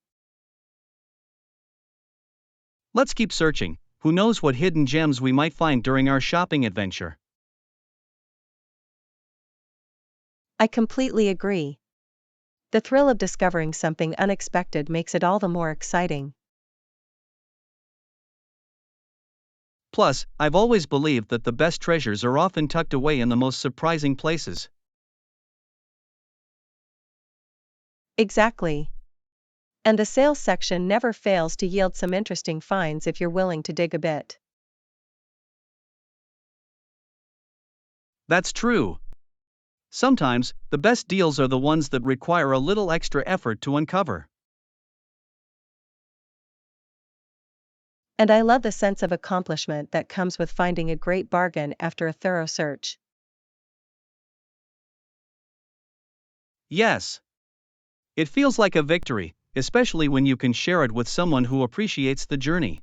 Let's keep searching. Who knows what hidden gems we might find during our shopping adventure? I completely agree. The thrill of discovering something unexpected makes it all the more exciting. Plus, I've always believed that the best treasures are often tucked away in the most surprising places. Exactly. And the sales section never fails to yield some interesting finds if you're willing to dig a bit. That's true. Sometimes, the best deals are the ones that require a little extra effort to uncover. And I love the sense of accomplishment that comes with finding a great bargain after a thorough search. Yes. It feels like a victory, especially when you can share it with someone who appreciates the journey.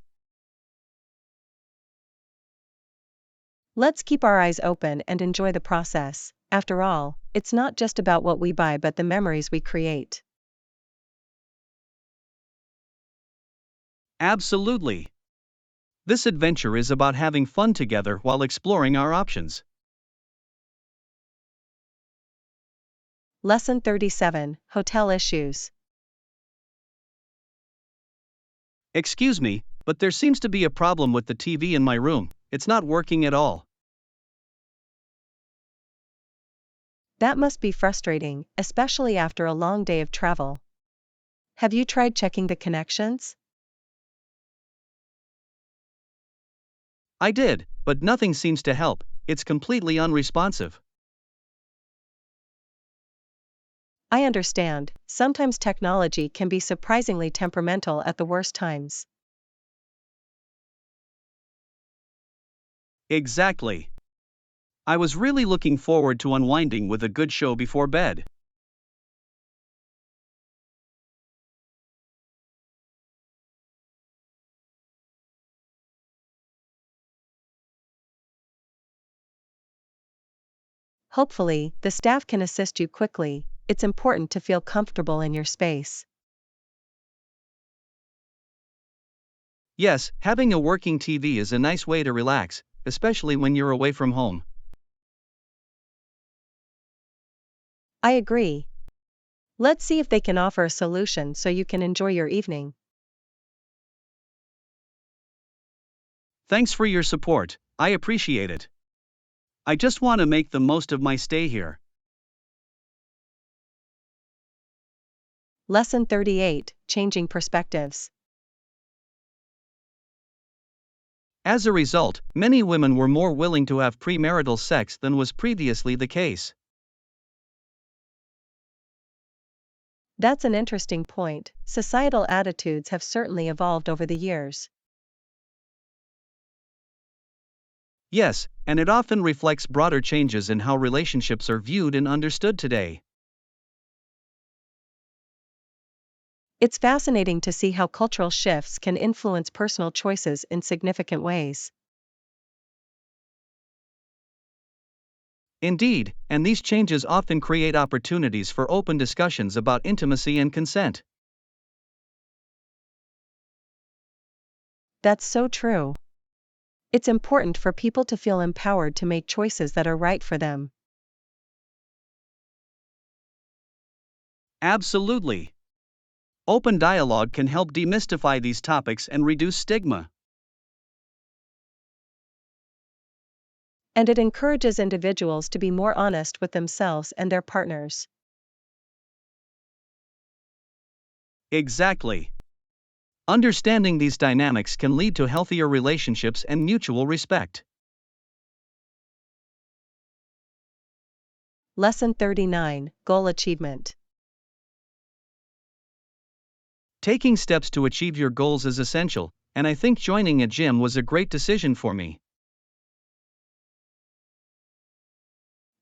Let's keep our eyes open and enjoy the process. After all, it's not just about what we buy but the memories we create. Absolutely. This adventure is about having fun together while exploring our options. Lesson 37: Hotel Issues. Excuse me, but there seems to be a problem with the TV in my room. It's not working at all. That must be frustrating, especially after a long day of travel. Have you tried checking the connections? I did, but nothing seems to help. It's completely unresponsive. I understand, sometimes technology can be surprisingly temperamental at the worst times. Exactly. I was really looking forward to unwinding with a good show before bed. Hopefully, the staff can assist you quickly. It's important to feel comfortable in your space. Yes, having a working TV is a nice way to relax, especially when you're away from home. I agree. Let's see if they can offer a solution so you can enjoy your evening. Thanks for your support, I appreciate it. I just want to make the most of my stay here. Lesson 38, Changing Perspectives. As a result, many women were more willing to have premarital sex than was previously the case. That's an interesting point. Societal attitudes have certainly evolved over the years. Yes, and it often reflects broader changes in how relationships are viewed and understood today. It's fascinating to see how cultural shifts can influence personal choices in significant ways. Indeed, and these changes often create opportunities for open discussions about intimacy and consent. That's so true. It's important for people to feel empowered to make choices that are right for them. Absolutely. Open dialogue can help demystify these topics and reduce stigma. And it encourages individuals to be more honest with themselves and their partners. Exactly. Understanding these dynamics can lead to healthier relationships and mutual respect. Lesson 39, Goal Achievement. Taking steps to achieve your goals is essential, and I think joining a gym was a great decision for me.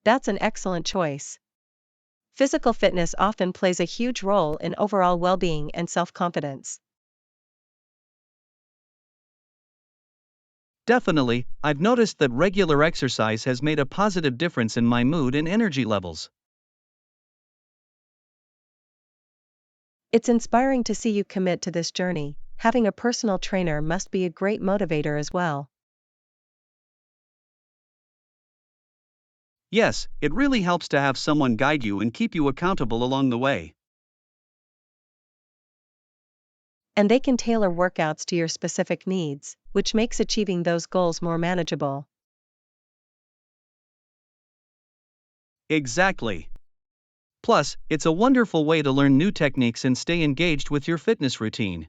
That's an excellent choice. Physical fitness often plays a huge role in overall well-being and self-confidence. Definitely, I've noticed that regular exercise has made a positive difference in my mood and energy levels. It's inspiring to see you commit to this journey. Having a personal trainer must be a great motivator as well. Yes, it really helps to have someone guide you and keep you accountable along the way. And they can tailor workouts to your specific needs, which makes achieving those goals more manageable. Exactly. Plus, it's a wonderful way to learn new techniques and stay engaged with your fitness routine.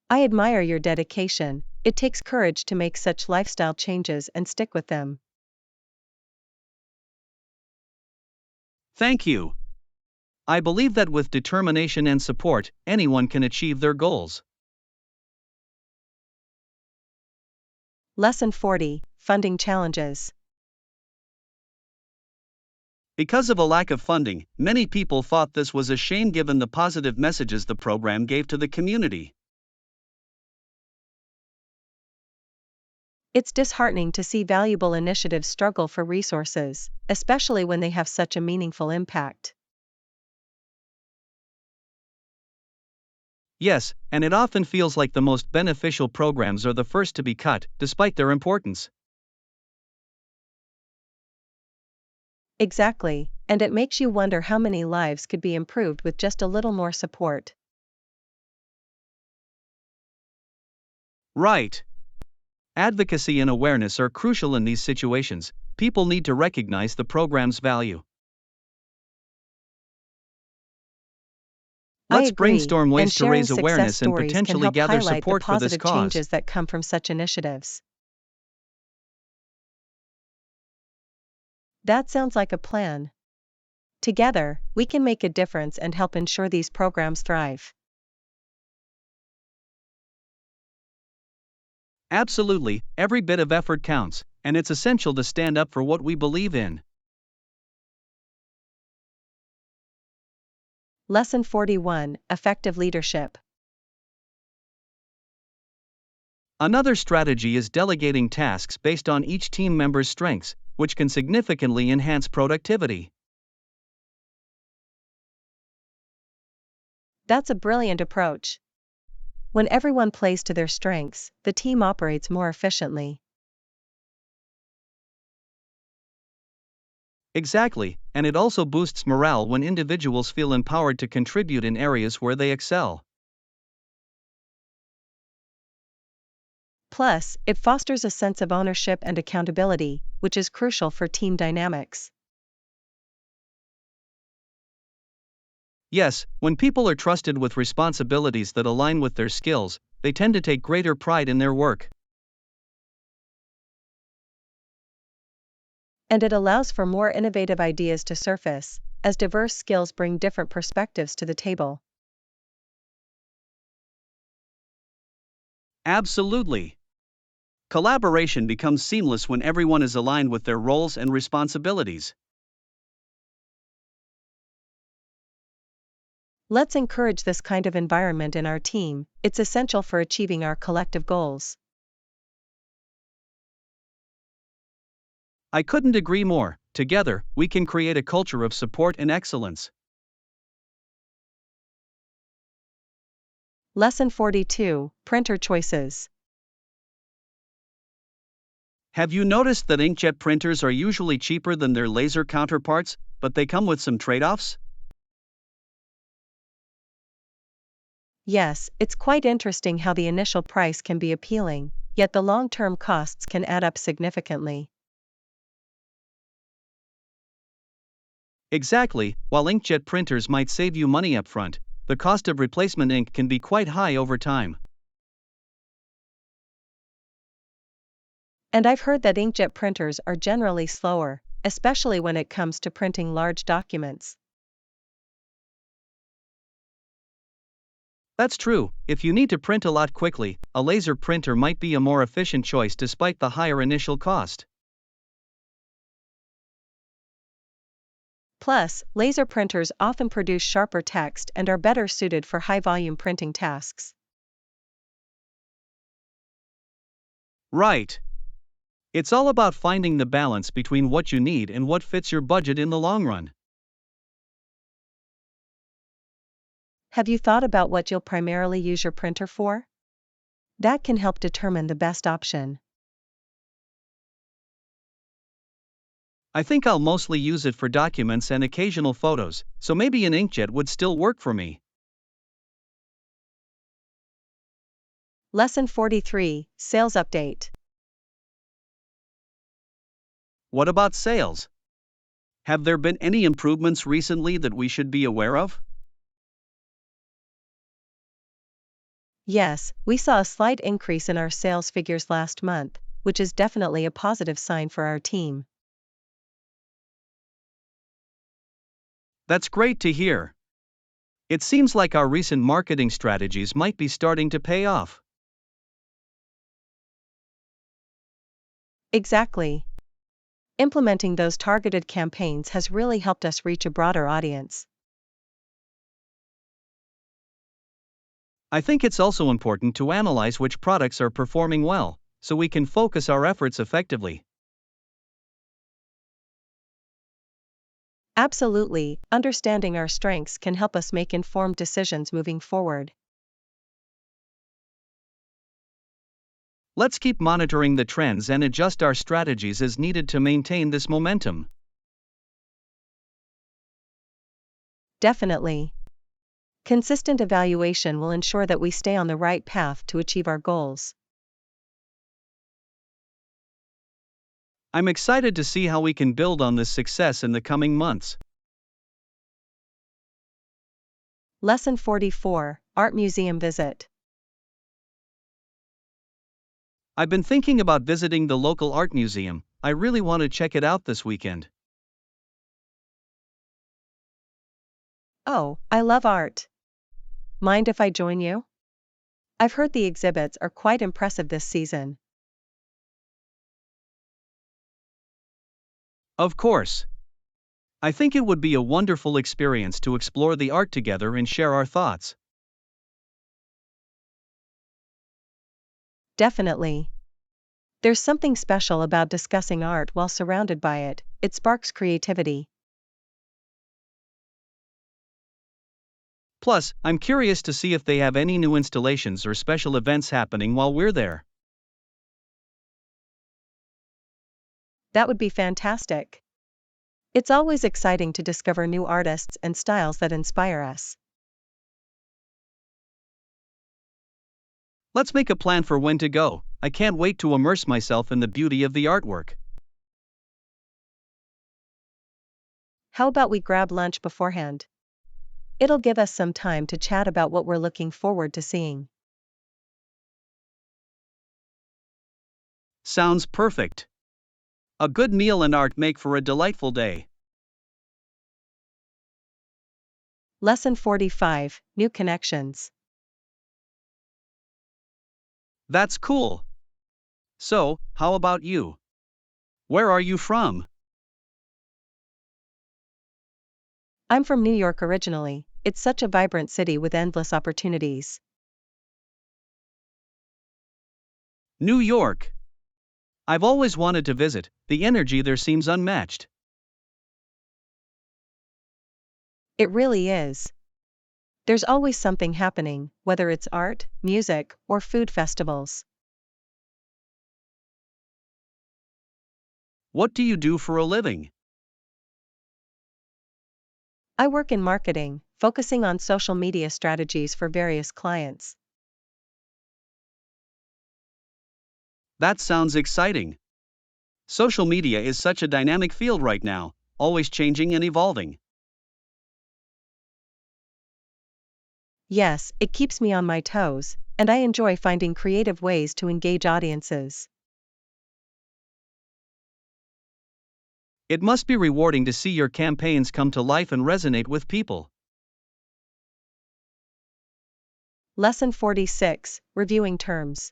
I admire your dedication. It takes courage to make such lifestyle changes and stick with them. Thank you. I believe that with determination and support, anyone can achieve their goals. Lesson 40, Funding Challenges. Because of a lack of funding, many people thought this was a shame given the positive messages the program gave to the community. It's disheartening to see valuable initiatives struggle for resources, especially when they have such a meaningful impact. Yes, and it often feels like the most beneficial programs are the first to be cut, despite their importance. Exactly, and it makes you wonder how many lives could be improved with just a little more support. Right. Advocacy and awareness are crucial in these situations. People need to recognize the program's value. I Let's agree, brainstorm and ways to sharing raise success awareness and stories can potentially help gather highlight the support for this positive cause. changes that come from such initiatives. That sounds like a plan. Together, we can make a difference and help ensure these programs thrive. Absolutely, every bit of effort counts, and it's essential to stand up for what we believe in. Lesson 41: Effective Leadership. Another strategy is delegating tasks based on each team member's strengths, which can significantly enhance productivity. That's a brilliant approach. When everyone plays to their strengths, the team operates more efficiently. Exactly, and it also boosts morale when individuals feel empowered to contribute in areas where they excel. Plus, it fosters a sense of ownership and accountability, which is crucial for team dynamics. Yes, when people are trusted with responsibilities that align with their skills, they tend to take greater pride in their work. And it allows for more innovative ideas to surface, as diverse skills bring different perspectives to the table. Absolutely. Collaboration becomes seamless when everyone is aligned with their roles and responsibilities. Let's encourage this kind of environment in our team. It's essential for achieving our collective goals. I couldn't agree more. Together, we can create a culture of support and excellence. Lesson 42: Printer Choices. Have you noticed that inkjet printers are usually cheaper than their laser counterparts, but they come with some trade-offs? Yes, it's quite interesting how the initial price can be appealing, yet the long-term costs can add up significantly. Exactly, while inkjet printers might save you money upfront, the cost of replacement ink can be quite high over time. And I've heard that inkjet printers are generally slower, especially when it comes to printing large documents. That's true, if you need to print a lot quickly, a laser printer might be a more efficient choice despite the higher initial cost. Plus, laser printers often produce sharper text and are better suited for high-volume printing tasks. Right. It's all about finding the balance between what you need and what fits your budget in the long run. Have you thought about what you'll primarily use your printer for? That can help determine the best option. I think I'll mostly use it for documents and occasional photos, so maybe an inkjet would still work for me. Lesson 43: Sales Update. What about sales? Have there been any improvements recently that we should be aware of? Yes, we saw a slight increase in our sales figures last month, which is definitely a positive sign for our team. That's great to hear. It seems like our recent marketing strategies might be starting to pay off. Exactly. Implementing those targeted campaigns has really helped us reach a broader audience. I think it's also important to analyze which products are performing well, so we can focus our efforts effectively. Absolutely, understanding our strengths can help us make informed decisions moving forward. Let's keep monitoring the trends and adjust our strategies as needed to maintain this momentum. Definitely. Consistent evaluation will ensure that we stay on the right path to achieve our goals. I'm excited to see how we can build on this success in the coming months. Lesson 44: Art Museum Visit. I've been thinking about visiting the local art museum. I really want to check it out this weekend. Oh, I love art. Mind if I join you? I've heard the exhibits are quite impressive this season. Of course. I think it would be a wonderful experience to explore the art together and share our thoughts. Definitely. There's something special about discussing art while surrounded by it, it sparks creativity. Plus, I'm curious to see if they have any new installations or special events happening while we're there. That would be fantastic. It's always exciting to discover new artists and styles that inspire us. Let's make a plan for when to go. I can't wait to immerse myself in the beauty of the artwork. How about we grab lunch beforehand? It'll give us some time to chat about what we're looking forward to seeing. Sounds perfect. A good meal and art make for a delightful day. Lesson 45, New Connections. That's cool. So, how about you? Where are you from? I'm from New York originally. It's such a vibrant city with endless opportunities. New York. I've always wanted to visit, the energy there seems unmatched. It really is. There's always something happening, whether it's art, music, or food festivals. What do you do for a living? I work in marketing, focusing on social media strategies for various clients. That sounds exciting. Social media is such a dynamic field right now, always changing and evolving. Yes, it keeps me on my toes, and I enjoy finding creative ways to engage audiences. It must be rewarding to see your campaigns come to life and resonate with people. Lesson 46, Reviewing Terms.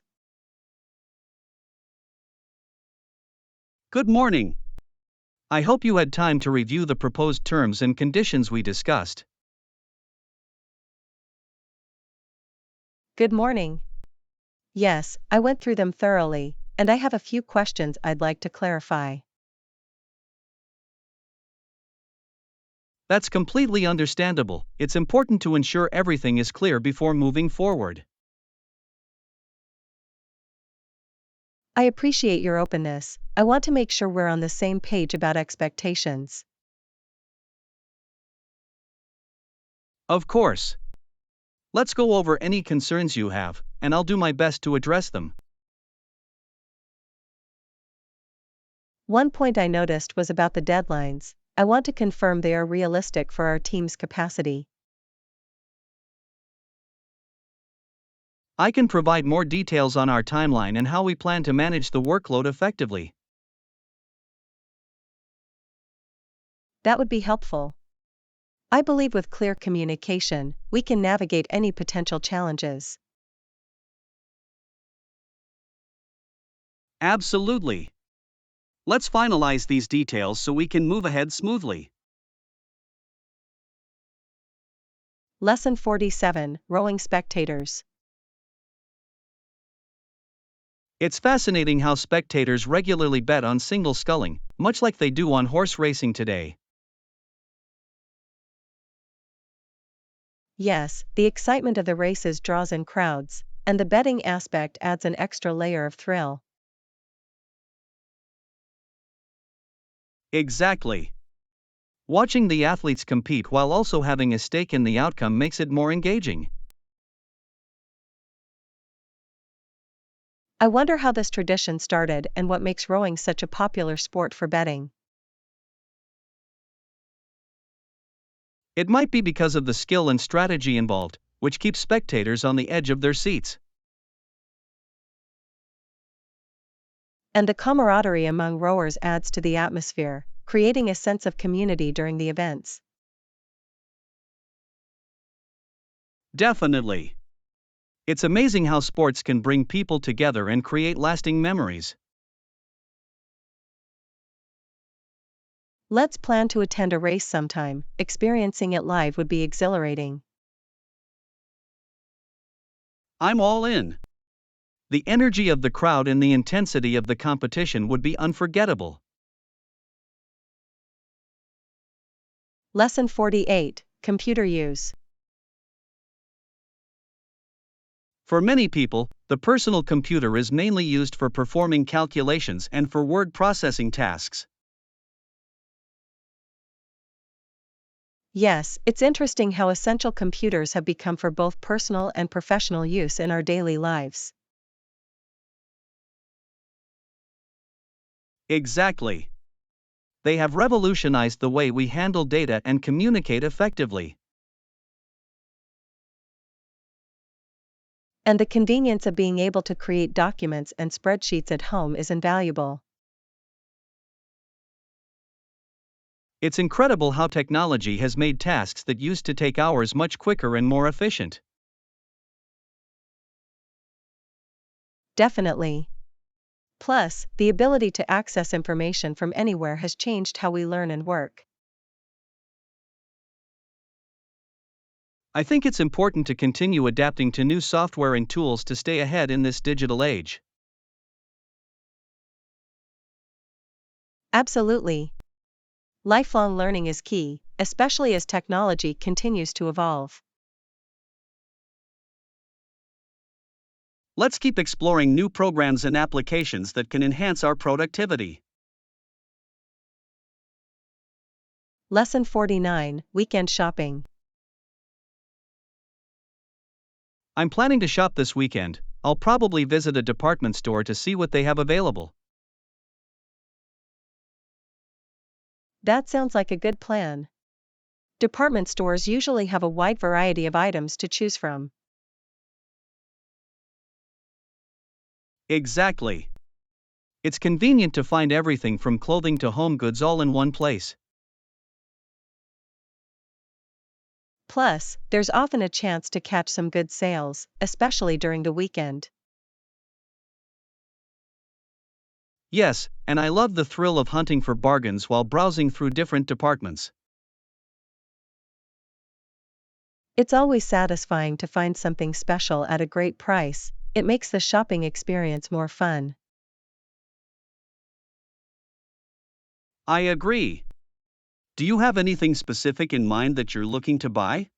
Good morning. I hope you had time to review the proposed terms and conditions we discussed. Good morning. Yes, I went through them thoroughly, and I have a few questions I'd like to clarify. That's completely understandable. It's important to ensure everything is clear before moving forward. I appreciate your openness. I want to make sure we're on the same page about expectations. Of course. Let's go over any concerns you have, and I'll do my best to address them. One point I noticed was about the deadlines. I want to confirm they are realistic for our team's capacity. I can provide more details on our timeline and how we plan to manage the workload effectively. That would be helpful. I believe with clear communication, we can navigate any potential challenges. Absolutely. Let's finalize these details so we can move ahead smoothly. Lesson 47, Rowing Spectators. It's fascinating how spectators regularly bet on single sculling, much like they do on horse racing today. Yes, the excitement of the races draws in crowds, and the betting aspect adds an extra layer of thrill. Exactly. Watching the athletes compete while also having a stake in the outcome makes it more engaging. I wonder how this tradition started and what makes rowing such a popular sport for betting. It might be because of the skill and strategy involved, which keeps spectators on the edge of their seats. And the camaraderie among rowers adds to the atmosphere, creating a sense of community during the events. Definitely. It's amazing how sports can bring people together and create lasting memories. Let's plan to attend a race sometime. Experiencing it live would be exhilarating. I'm all in. The energy of the crowd and the intensity of the competition would be unforgettable. Lesson 48, Computer Use. For many people, the personal computer is mainly used for performing calculations and for word processing tasks. Yes, it's interesting how essential computers have become for both personal and professional use in our daily lives. Exactly. They have revolutionized the way we handle data and communicate effectively. And the convenience of being able to create documents and spreadsheets at home is invaluable. It's incredible how technology has made tasks that used to take hours much quicker and more efficient. Definitely. Plus, the ability to access information from anywhere has changed how we learn and work. I think it's important to continue adapting to new software and tools to stay ahead in this digital age. Absolutely. Lifelong learning is key, especially as technology continues to evolve. Let's keep exploring new programs and applications that can enhance our productivity. Lesson 49, Weekend Shopping. I'm planning to shop this weekend. I'll probably visit a department store to see what they have available. That sounds like a good plan. Department stores usually have a wide variety of items to choose from. Exactly. It's convenient to find everything from clothing to home goods all in one place. Plus, there's often a chance to catch some good sales, especially during the weekend. Yes, and I love the thrill of hunting for bargains while browsing through different departments. It's always satisfying to find something special at a great price. It makes the shopping experience more fun. I agree. Do you have anything specific in mind that you're looking to buy?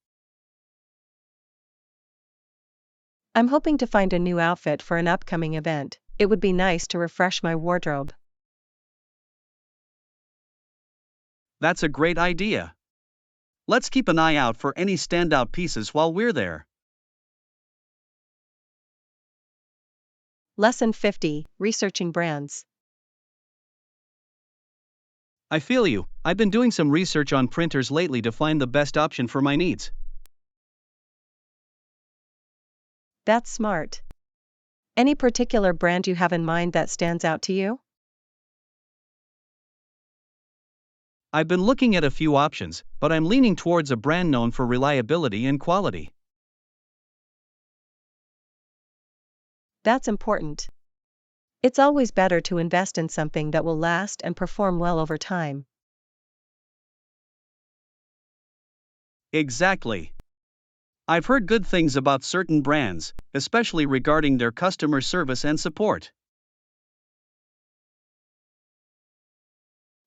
I'm hoping to find a new outfit for an upcoming event. It would be nice to refresh my wardrobe. That's a great idea. Let's keep an eye out for any standout pieces while we're there. Lesson 50, Researching Brands. I feel you. I've been doing some research on printers lately to find the best option for my needs. That's smart. Any particular brand you have in mind that stands out to you? I've been looking at a few options, but I'm leaning towards a brand known for reliability and quality. That's important. It's always better to invest in something that will last and perform well over time. Exactly. I've heard good things about certain brands, especially regarding their customer service and support.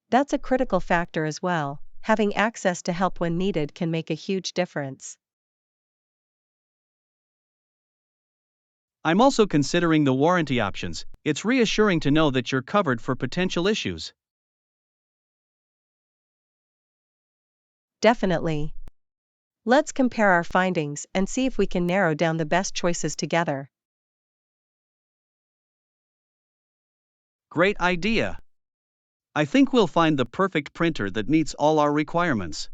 That's a critical factor as well. Having access to help when needed can make a huge difference. I'm also considering the warranty options. It's reassuring to know that you're covered for potential issues. Definitely. Let's compare our findings and see if we can narrow down the best choices together. Great idea. I think we'll find the perfect printer that meets all our requirements.